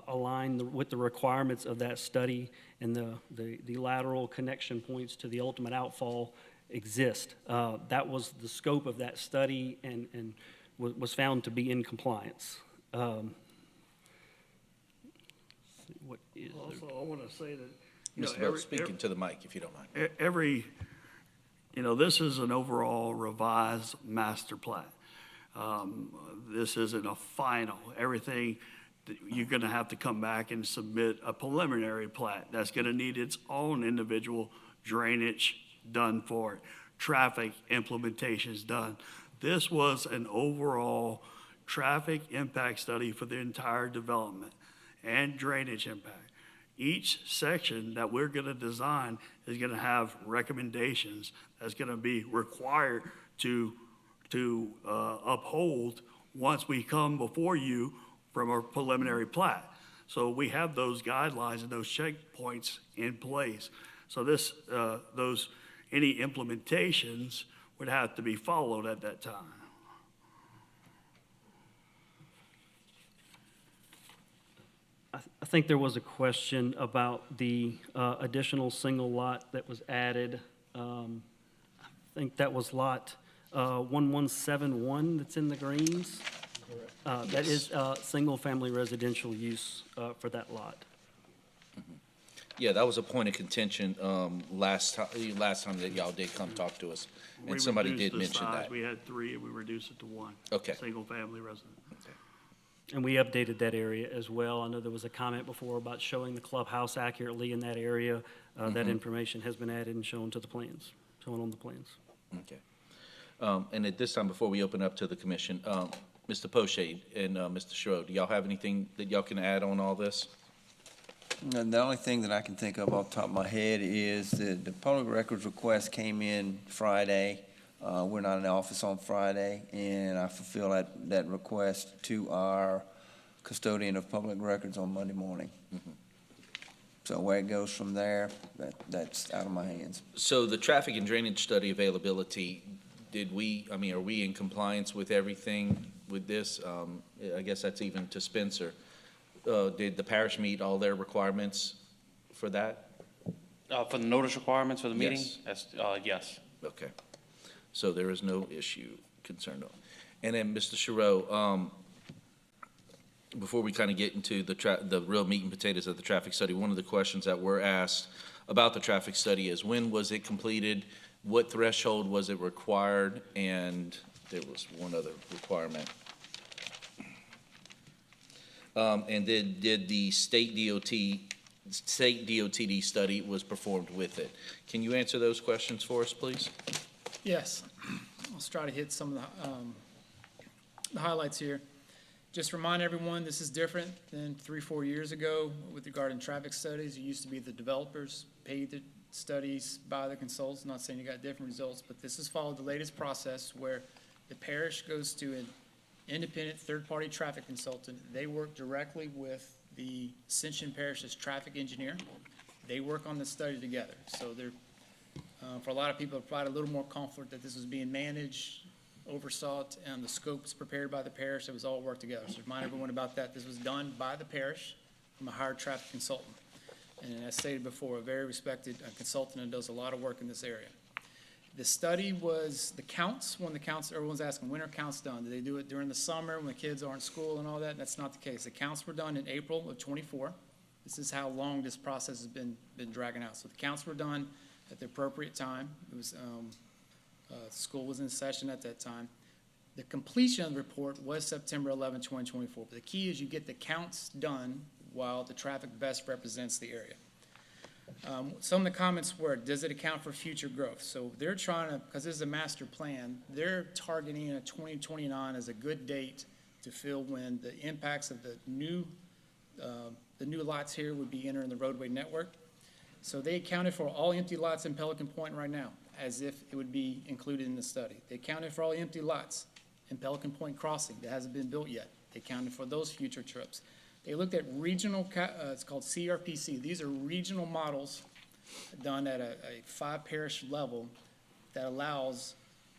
[SPEAKER 10] aligned with the requirements of that study, and the lateral connection points to the ultimate outfall exist. That was the scope of that study and was found to be in compliance. What is
[SPEAKER 11] Also, I want to say that,
[SPEAKER 1] Mr. Vogt, speaking to the mic, if you don't mind.
[SPEAKER 11] This is an overall revised master plan. This isn't a final. Everything, you're going to have to come back and submit a preliminary plat. That's going to need its own individual drainage done for it, traffic implementations done. This was an overall traffic impact study for the entire development and drainage impact. Each section that we're going to design is going to have recommendations that's going to be required to uphold once we come before you from a preliminary plat. So we have those guidelines and those checkpoints in place. So any implementations would have to be followed at that time.
[SPEAKER 10] I think there was a question about the additional single lot that was added. I think that was lot 1171 that's in the greens. That is single-family residential use for that lot.
[SPEAKER 1] Yeah, that was a point of contention last time that y'all did come talk to us, and
[SPEAKER 11] We
[SPEAKER 1] somebody
[SPEAKER 11] reduced
[SPEAKER 1] did
[SPEAKER 11] the
[SPEAKER 1] mention
[SPEAKER 11] size.
[SPEAKER 1] that.
[SPEAKER 11] We had 3, and we reduced it to 1.
[SPEAKER 1] Okay.
[SPEAKER 11] Single-family resident.
[SPEAKER 1] Okay.
[SPEAKER 10] And we updated that area as well. I know there was a comment before about showing the clubhouse accurately in that area. That information has been added and shown on the plans.
[SPEAKER 1] Okay. And at this time, before we open up to the commission, Mr. Poche and Mr. Schroed, do y'all have anything that y'all can add on all this?
[SPEAKER 3] And the only thing that I can think of off the top of my head is that the public records request came in Friday. We're not in the office on Friday, and I fulfill that request to our custodian of public records on Monday morning. So where it goes from there, that's out of my hands.
[SPEAKER 1] So the traffic and drainage study availability, are we in compliance with everything with this? I guess that's even to Spencer. Did the parish meet all their requirements for that?
[SPEAKER 4] For the notice requirements for the meeting?
[SPEAKER 1] Yes.
[SPEAKER 4] Yes.
[SPEAKER 1] Okay. So there is no issue concerned on. And then, Mr. Giroux, before we kind of get into the real meat and potatoes of the traffic study, one of the questions that were asked about the traffic study is when was it completed? What threshold was it required? And there was one other requirement. And did the state DOTD study was performed with it? Can you answer those questions for us, please?
[SPEAKER 6] Yes. Let's try to hit some of the highlights here. Just remind everyone, this is different than 3-4 years ago with regard to traffic studies. It used to be the developers paid the studies by the consultants. Not saying you got different results, but this has followed the latest process where the parish goes to an independent third-party traffic consultant. They work directly with the Ascension Parish's traffic engineer. They work on the study together. So they're, for a lot of people, it provided a little more comfort that this was being managed, oversaw it, and the scope was prepared by the parish. It was all worked together. So remind everyone about that. This was done by the parish from a hired traffic consultant. And as stated before, a very respected consultant and does a lot of work in this area. The study was the counts, everyone's asking, when are counts done? Do they do it during the summer when the kids are in school and all that? That's not the case. The counts were done in April of '24. This is how long this process has been dragging out. So the counts were done at the appropriate time. It was, school was in session at that time. The completion of the report was September 11, 2024. But the key is you get the counts done while the traffic best represents the area. Some of the comments were, does it account for future growth? So they're trying to, because this is a master plan, they're targeting a 2029 as a good date to fill when the impacts of the new lots here would be entering the roadway network. So they accounted for all empty lots in Pelican Point right now, as if it would be included in the study. They accounted for all empty lots in Pelican Point Crossing that hasn't been built yet. They accounted for those future trips. They looked at regional, it's called CRPC. These are regional models done at a 5-parish level that allows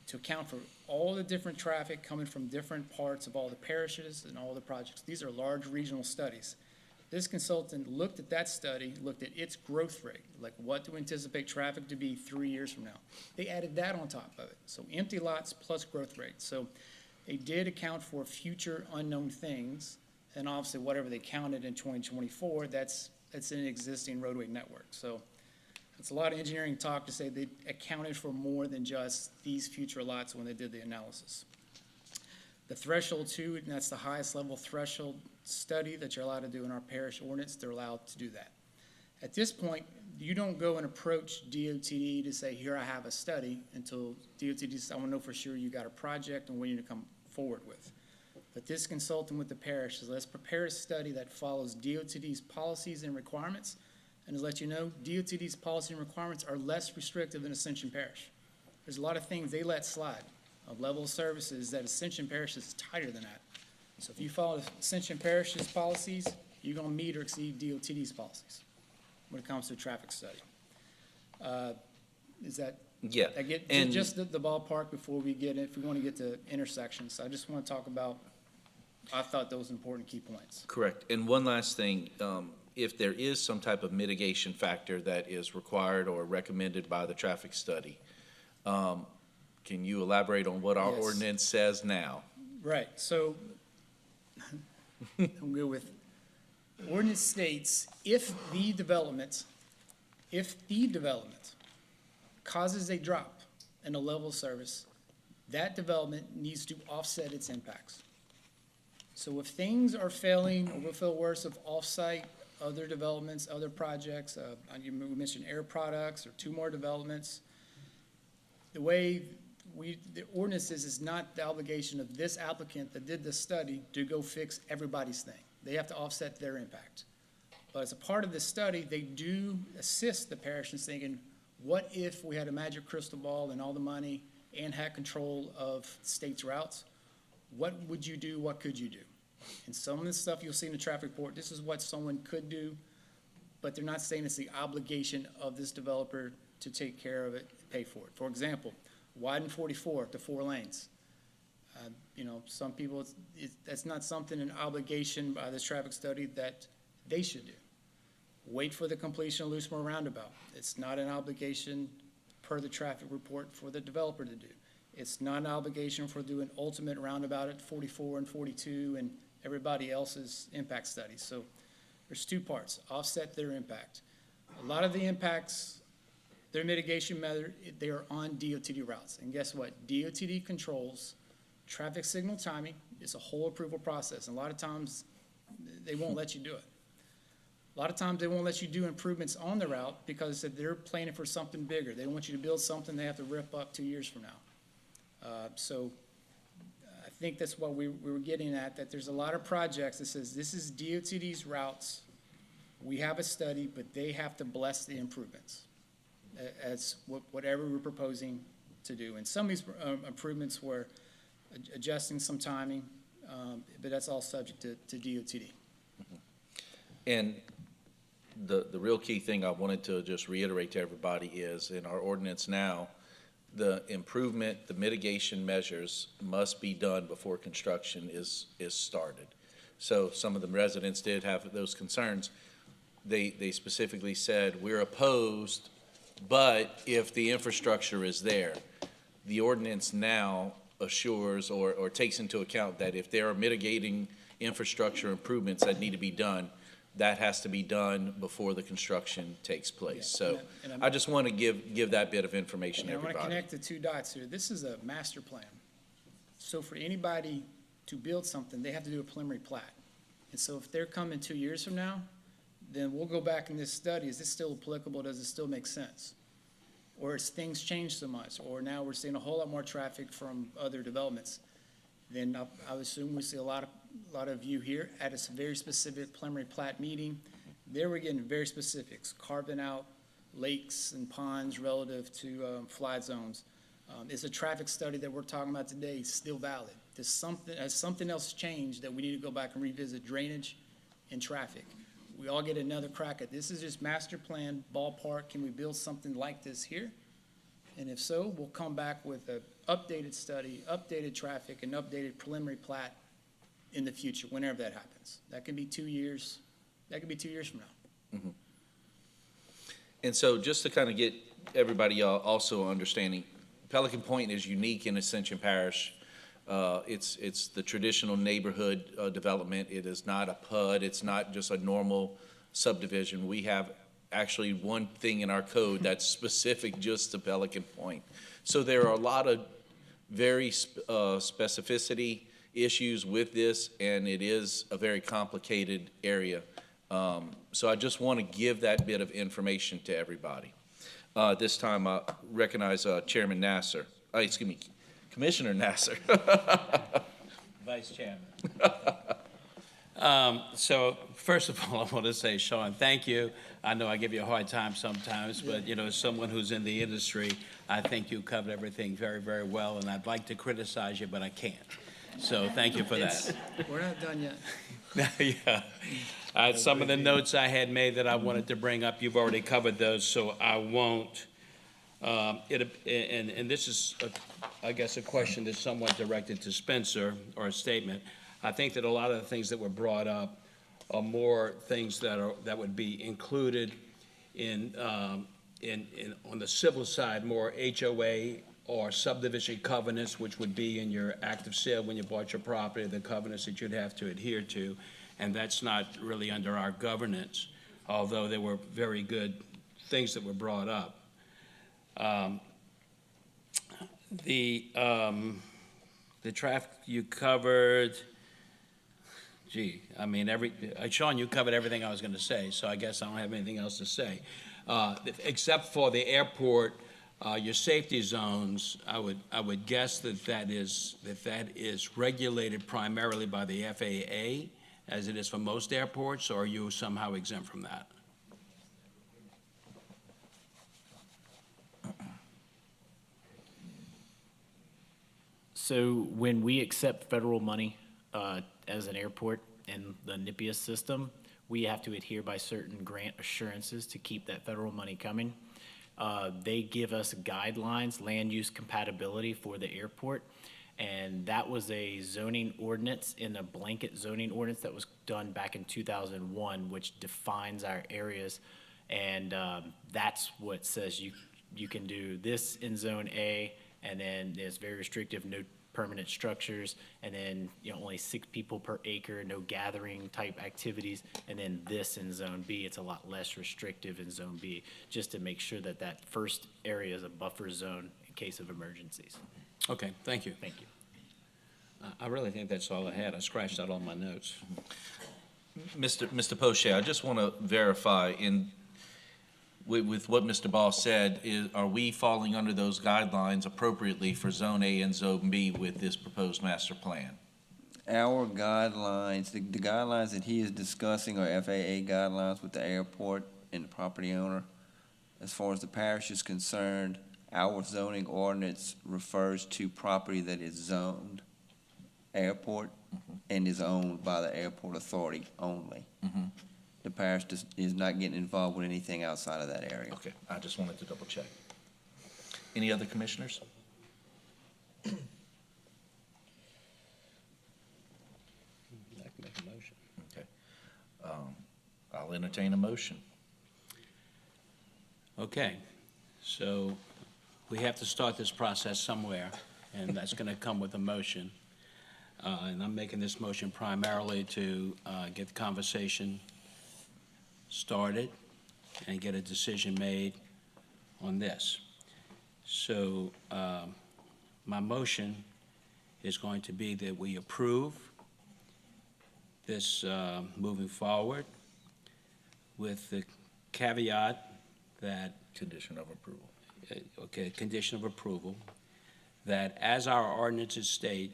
[SPEAKER 6] to account for all the different traffic coming from different parts of all the parishes and all the projects. These are large regional studies. This consultant looked at that study, looked at its growth rate, like what do we anticipate traffic to be 3 years from now. They added that on top of it. So empty lots plus growth rate. So they did account for future unknown things. And obviously, whatever they counted in 2024, that's an existing roadway network. So it's a lot of engineering talk to say they accounted for more than just these future lots when they did the analysis. The threshold 2, and that's the highest level threshold study that you're allowed to do in our parish ordinance. They're allowed to do that. At this point, you don't go and approach DOTD to say, here, I have a study, until DOTD says, I want to know for sure you got a project and what you need to come forward with. But this consultant with the parish says, let's prepare a study that follows DOTD's policies and requirements, and to let you know, DOTD's policy and requirements are less restrictive than Ascension Parish. There's a lot of things they let slide of level of services that Ascension Parish is tighter than that. So if you follow Ascension Parish's policies, you're going to meet or exceed DOTD's policies when it comes to a traffic study. Is that?
[SPEAKER 1] Yeah.
[SPEAKER 6] And just the ballpark before we get in, if we want to get to intersections. I just want to talk about, I thought those important key points.
[SPEAKER 1] Correct. And one last thing, if there is some type of mitigation factor that is required or recommended by the traffic study, can you elaborate on what our ordinance says now?
[SPEAKER 6] Right. So I'm good with, ordinance states, if the development causes a drop in the level of service, that development needs to offset its impacts. So if things are failing or will feel worse of off-site, other developments, other projects, we mentioned Air Products or 2 more developments, the way the ordinance is not the obligation of this applicant that did this study to go fix everybody's thing. They have to offset their impact. But as a part of this study, they do assist the parish in thinking, what if we had a magic crystal ball and all the money and had control of the state's routes? What would you do? What could you do? And some of this stuff you'll see in the traffic report, this is what someone could do, but they're not saying it's the obligation of this developer to take care of it, pay for it. For example, widen 44 to 4 lanes. You know, some people, that's not something, an obligation by this traffic study that they should do. Wait for the completion of Loosemore Roundabout. It's not an obligation per the traffic report for the developer to do. It's not an obligation for doing ultimate roundabout at 44 and 42 and everybody else's impact studies. So there's 2 parts, offset their impact. A lot of the impacts, their mitigation method, they are on DOTD routes. And guess what? DOTD controls traffic signal timing. It's a whole approval process. And a lot of times, they won't let you do it. A lot of times, they won't let you do improvements on the route because they're planning for something bigger. They don't want you to build something they have to rip up 2 years from now. So I think that's what we were getting at, that there's a lot of projects that says this is DOTD's routes. We have a study, but they have to bless the improvements as whatever we're proposing to do. And some of these improvements were adjusting some timing, but that's all subject to DOTD.
[SPEAKER 1] And the real key thing I wanted to just reiterate to everybody is in our ordinance now, the improvement, the mitigation measures must be done before construction is started. So some of the residents did have those concerns. They specifically said, we're opposed, but if the infrastructure is there, the ordinance now assures or takes into account that if there are mitigating infrastructure improvements that need to be done, that has to be done before the construction takes place. So I just want to give that bit of information to
[SPEAKER 6] And I want
[SPEAKER 1] everybody.
[SPEAKER 6] to connect the 2 dots here. This is a master plan. So for anybody to build something, they have to do a preliminary plat. And so if they're coming 2 years from now, then we'll go back in this study. Is this still applicable? Does it still make sense? Or has things changed so much? Or now we're seeing a whole lot more traffic from other developments? Then I would assume we see a lot of you here at a very specific preliminary plat meeting. There we're getting very specifics, carving out lakes and ponds relative to flood zones. Is a traffic study that we're talking about today still valid? Has something else changed that we need to go back and revisit drainage and traffic? We all get another crack at this. Is just master plan, ballpark. Can we build something like this here? And if so, we'll come back with an updated study, updated traffic, and updated preliminary plat in the future, whenever that happens. That can be 2 years. That could be 2 years from now.
[SPEAKER 1] Mhm. And so just to kind of get everybody also understanding, Pelican Point is unique in Ascension Parish. It's the traditional neighborhood development. It is not a PUD. It's not just a normal subdivision. We have actually one thing in our code that's specific just to Pelican Point. So there are a lot of very specificity issues with this, and it is a very complicated area. So I just want to give that bit of information to everybody. This time I recognize Chairman Nasser, excuse me, Commissioner Nasser.
[SPEAKER 8] Vice Chairman. So first of all, I want to say, Sean, thank you. I know I give you a hard time sometimes, but, you know, as someone who's in the industry, I think you covered everything very, very well, and I'd like to criticize you, but I can't. So thank you for that.
[SPEAKER 6] We're not done yet.
[SPEAKER 8] Yeah. Some of the notes I had made that I wanted to bring up, you've already covered those, so I won't. And this is, I guess, a question that's somewhat directed to Spencer, or a statement. I think that a lot of the things that were brought up are more things that would be included in on the civil side, more HOA or subdivision covenants, which would be in your act of sale when you bought your property, the covenants that you'd have to adhere to, and that's not really under our governance, although there were very good things that were brought up. The traffic you covered, Gee, I mean, Sean, you covered everything I was going to say, so I guess I don't have anything else to say. Except for the airport, your safety zones, I would guess that is regulated primarily by the FAA, as it is for most airports, or are you somehow exempt from that?
[SPEAKER 21] So when we accept federal money as an airport in the NIPIA system, we have to adhere by certain grant assurances to keep that federal money coming. They give us guidelines, land use compatibility for the airport, and that was a zoning ordinance in a blanket zoning ordinance that was done back in 2001, which defines our areas, and that's what says you can do this in Zone A, and then there's very restrictive, no permanent structures, and then only 6 people per acre, no gathering type activities, and then this in Zone B, it's a lot less restrictive in Zone B, just to make sure that that first area is a buffer zone in case of emergencies.
[SPEAKER 8] Okay, thank you.
[SPEAKER 21] Thank you.
[SPEAKER 8] I really think that's all I had. I scratched out all my notes.
[SPEAKER 1] Mr. Poche, I just want to verify with what Mr. Ball said, are we falling under those guidelines appropriately for Zone A and Zone B with this proposed master plan?
[SPEAKER 3] Our guidelines, the guidelines that he is discussing are FAA guidelines with the airport and the property owner. As far as the parish is concerned, our zoning ordinance refers to property that is zoned airport and is owned by the airport authority only. The parish is not getting involved with anything outside of that area.
[SPEAKER 1] Okay, I just wanted to double check. Any other commissioners?
[SPEAKER 8] I can make a motion.
[SPEAKER 1] Okay. I'll entertain a motion.
[SPEAKER 8] Okay, so we have to start this process somewhere, and that's going to come with a motion. And I'm making this motion primarily to get the conversation started and get a decision made on this. So my motion is going to be that we approve this moving forward with the caveat that
[SPEAKER 1] Condition of approval.
[SPEAKER 8] okay, condition of approval, that as our ordinances state,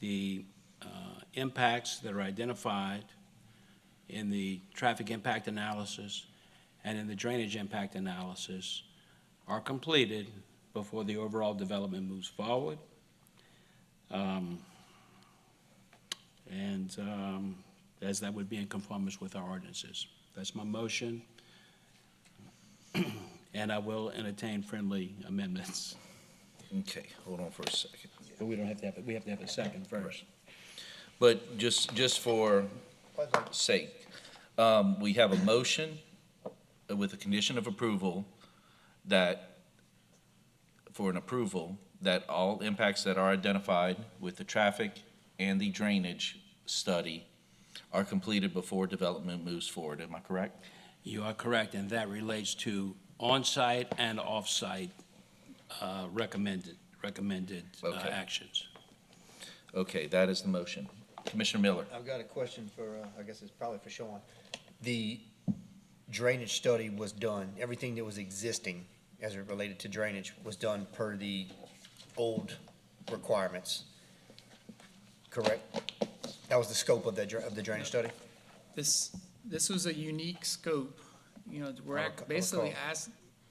[SPEAKER 8] the impacts that are identified in the traffic impact analysis and in the drainage impact analysis are completed before the overall development moves forward. As that would be in conformance with our ordinances. That's my motion. And I will entertain friendly amendments.
[SPEAKER 1] Okay, hold on for a second.
[SPEAKER 8] But we have to have a second first.
[SPEAKER 1] But just for sake, we have a motion with a condition of approval that all impacts that are identified with the traffic and the drainage study are completed before development moves forward. Am I correct?
[SPEAKER 8] You are correct, and that relates to on-site and off-site recommended
[SPEAKER 1] Okay.
[SPEAKER 8] actions.
[SPEAKER 1] Okay, that is the motion. Commissioner Miller.
[SPEAKER 5] I've got a question for, I guess it's probably for Sean. The drainage study was done, everything that was existing as it related to drainage was done per the old requirements, correct? That was the scope of the drainage study?
[SPEAKER 6] This was a unique scope. We're basically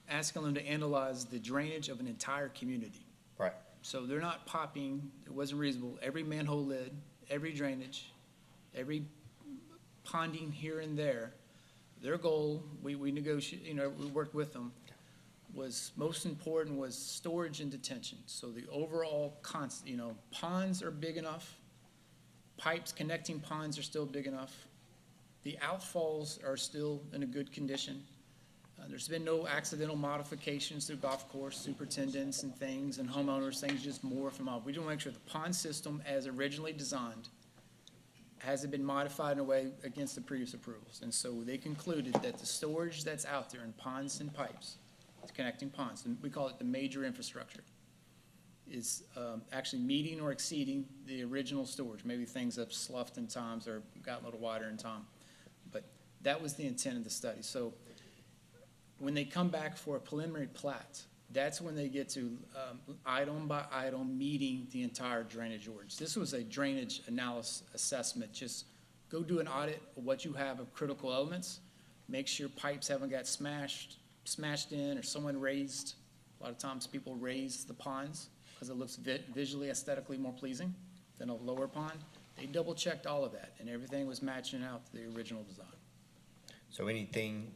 [SPEAKER 6] asking them to analyze the drainage of an entire community.
[SPEAKER 5] Right.
[SPEAKER 6] So they're not popping, it wasn't reasonable, every manhole lid, every drainage, every ponding here and there. Their goal, we negotiated, we worked with them, was most important was storage and detention. So the overall ponds are big enough, pipes connecting ponds are still big enough. The outfalls are still in a good condition. There's been no accidental modifications through golf course superintendents and things and homeowners, things just morph them up. We just want to make sure the pond system as originally designed hasn't been modified in a way against the previous approvals. And so they concluded that the storage that's out there in ponds and pipes, connecting ponds, and we call it the major infrastructure, is actually meeting or exceeding the original storage. Maybe things have sloughed in times or got a little wider in time. But that was the intent of the study. So when they come back for a preliminary plat, that's when they get to item by item meeting the entire drainage ordinance. This was a drainage analysis assessment. Just go do an audit of what you have of critical elements. Make sure pipes haven't got smashed in, or someone raised. A lot of times people raise the ponds because it looks visually, aesthetically more pleasing than a lower pond. They double checked all of that, and everything was matching out to the original design.
[SPEAKER 5] So anything,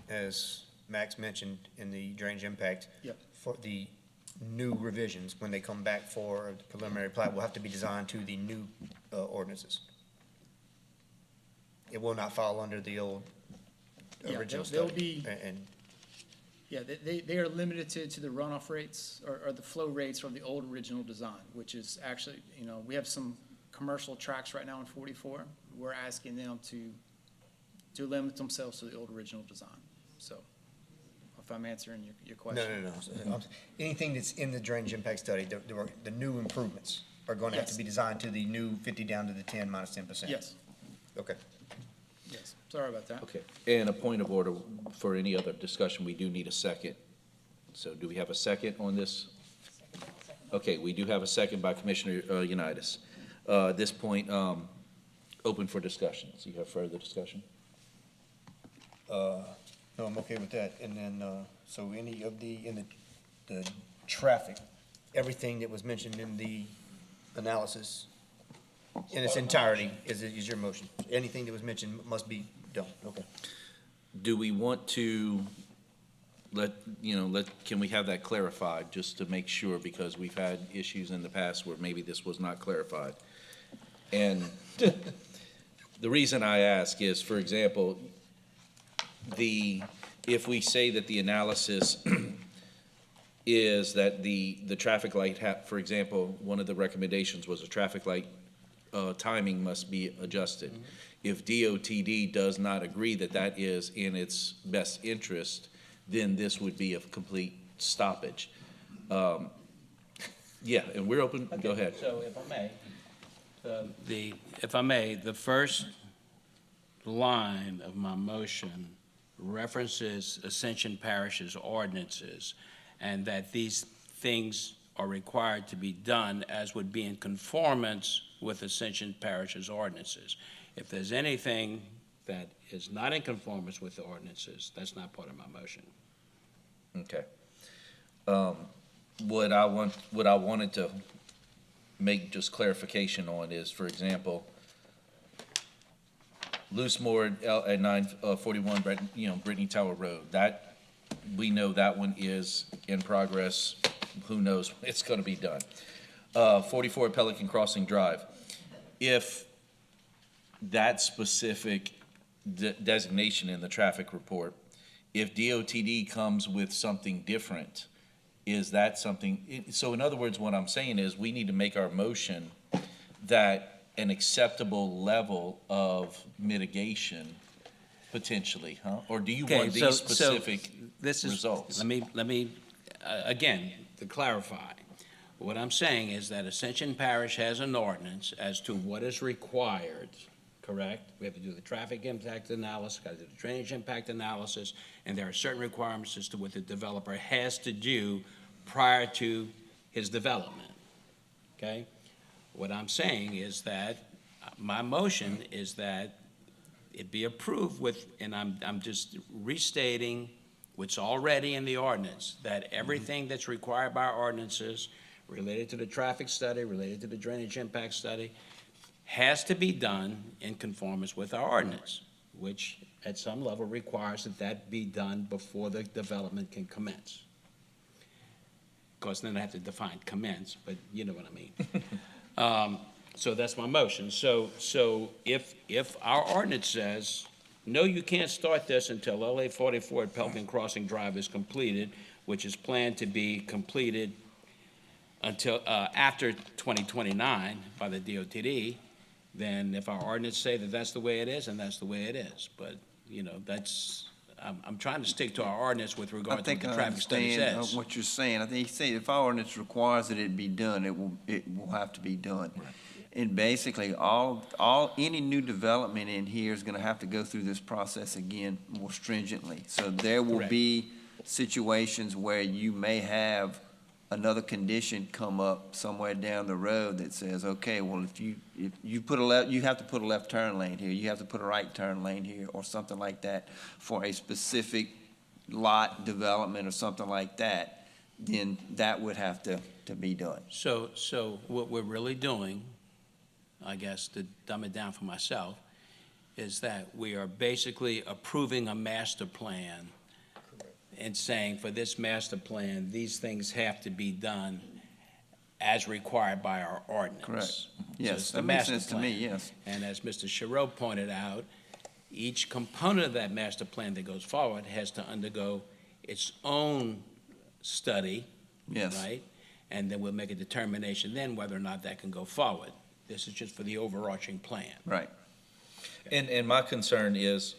[SPEAKER 5] as Max mentioned in the drainage impact.
[SPEAKER 6] Yep.
[SPEAKER 5] For the new revisions, when they come back for the preliminary plat, will have to be designed to the new ordinances. It will not fall under the old
[SPEAKER 6] Yeah,
[SPEAKER 5] original
[SPEAKER 6] they'll
[SPEAKER 5] study.
[SPEAKER 6] be-
[SPEAKER 5] And
[SPEAKER 6] Yeah, they are limited to the runoff rates or the flow rates from the old original design, which is actually, we have some commercial tracks right now in 44. We're asking them to limit themselves to the old original design. So if I'm answering your question.
[SPEAKER 5] No. Anything that's in the drainage impact study, the new improvements are going to have to
[SPEAKER 6] Yes.
[SPEAKER 5] be designed to the new 50 down to the 10 minus 10%.
[SPEAKER 6] Yes,
[SPEAKER 5] Okay.
[SPEAKER 6] yes. Sorry about that.
[SPEAKER 1] Okay, and a point of order for any other discussion, we do need a second. So do we have a second on this? Okay, we do have a second by Commissioner Unitas. At this point, open for discussions. You have further discussion?
[SPEAKER 5] No, I'm okay with that. And then, so any of the traffic, everything that was mentioned in the analysis in its entirety is your motion. Anything that was mentioned must be done. Okay.
[SPEAKER 1] Do we want to can we have that clarified, just to make sure, because we've had issues in the past where maybe this was not clarified? And the reason I ask is, for example, if we say that the analysis is that the traffic light, for example, one of the recommendations was a traffic light timing must be adjusted.
[SPEAKER 8] Mm-hmm.
[SPEAKER 1] If DOTD does not agree that that is in its best interest, then this would be a complete stoppage. Yeah, and we're open, go ahead.
[SPEAKER 8] So if I may, the first line of my motion references Ascension Parish's ordinances, and that these things are required to be done as would be in conformance with Ascension Parish's ordinances. If there's anything that is not in conformance with the ordinances, that's not part of my motion.
[SPEAKER 1] Okay. What I wanted to make just clarification on is, for example, Loose Moor at 941 Brittany Tower Road. That, we know that one is in progress. Who knows when it's going to be done. 44 Pelican Crossing Drive. If that specific designation in the traffic report, if DOTD comes with something different, is that something, so in other words, what I'm saying is we need to make our motion that an acceptable level of mitigation potentially, huh? Or do you want these specific results?
[SPEAKER 8] Let me, again, to clarify, what I'm saying is that Ascension Parish has an ordinance as to what is required, correct? We have to do the traffic impact analysis, got to do the drainage impact analysis, and there are certain requirements as to what the developer has to do prior to his development, okay? What I'm saying is that my motion is that it be approved with, and I'm just restating what's already in the ordinance, that everything that's required by our ordinances related to the traffic study, related to the drainage impact study, has to be done in conformance with our ordinance, which at some level requires that that be done before the development can commence. Of course, then I have to define commence, but you know what I mean. So that's my motion. So if our ordinance says, no, you can't start this until LA 44 at Pelican Crossing Drive is completed, which is planned to be completed until after 2029 by the DOTD, then if our ordinance say that that's the way it is, and that's the way it is. But, that's, I'm trying to stick to our ordinance with
[SPEAKER 3] I
[SPEAKER 8] regard to what
[SPEAKER 3] think
[SPEAKER 8] the
[SPEAKER 3] I
[SPEAKER 8] traffic study
[SPEAKER 3] understand
[SPEAKER 8] says.
[SPEAKER 3] what you're saying. I think he said if our ordinance requires that it be done, it will have to be done. And basically, any new development in here is gonna have to go through this process again more stringently. So there will
[SPEAKER 8] Correct.
[SPEAKER 3] be situations where you may have another condition come up somewhere down the road that says, okay, well, if you put you have to put a left turn lane here, you have to put a right turn lane here, or something like that for a specific lot development or something like that, then that would have to be done.
[SPEAKER 8] So what we're really doing, I guess, to dumb it down for myself, is that we are basically approving a master plan and saying for this master plan, these things have to be done as required by our ordinance.
[SPEAKER 3] Correct.
[SPEAKER 8] So
[SPEAKER 3] Yes,
[SPEAKER 8] it's the
[SPEAKER 3] that makes
[SPEAKER 8] master
[SPEAKER 3] sense to me,
[SPEAKER 8] plan.
[SPEAKER 3] yes.
[SPEAKER 8] And as Mr. Sherrill pointed out, each component of that master plan that goes forward has to undergo its own study.
[SPEAKER 3] Yes.
[SPEAKER 8] Right? And then we'll make a determination then whether or not that can go forward. This is just for the overarching plan.
[SPEAKER 3] Right.
[SPEAKER 1] And my concern is,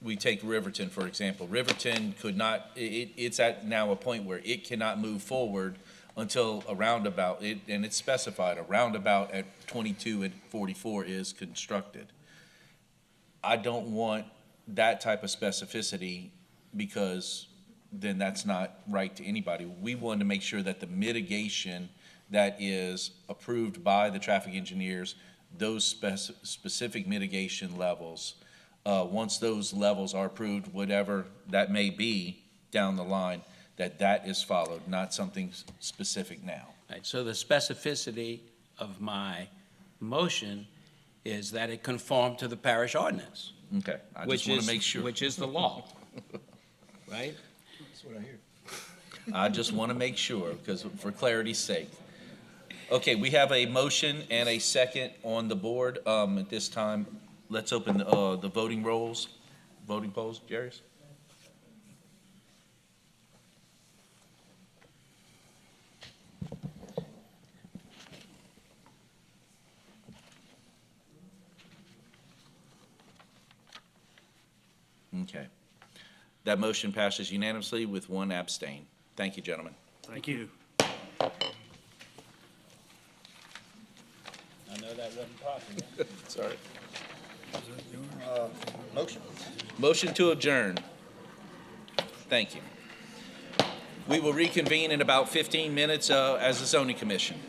[SPEAKER 1] we take Riverton, for example. Riverton could not, it's at now a point where it cannot move forward until a roundabout, and it's specified, a roundabout at 22 and 44 is constructed. I don't want that type of specificity, because then that's not right to anybody. We want to make sure that the mitigation that is approved by the traffic engineers, those specific mitigation levels, once those levels are approved, whatever that may be down the line, that is followed, not something specific now.
[SPEAKER 8] Right, so the specificity of my motion is that it conform to the parish ordinance.
[SPEAKER 1] Okay, I just want to make sure.
[SPEAKER 8] Which is the law, right?
[SPEAKER 5] That's what I hear.
[SPEAKER 1] I just want to make sure, because for clarity's sake. Okay, we have a motion and a second on the board. At this time, let's open the voting polls. Jarius? Okay. That motion passes unanimously with one abstain. Thank you, gentlemen.
[SPEAKER 11] Thank you.
[SPEAKER 8] I know that wasn't possible.
[SPEAKER 1] Sorry.
[SPEAKER 5] Motion.
[SPEAKER 1] Motion to adjourn. Thank you. We will reconvene in about 15 minutes as the zoning commission.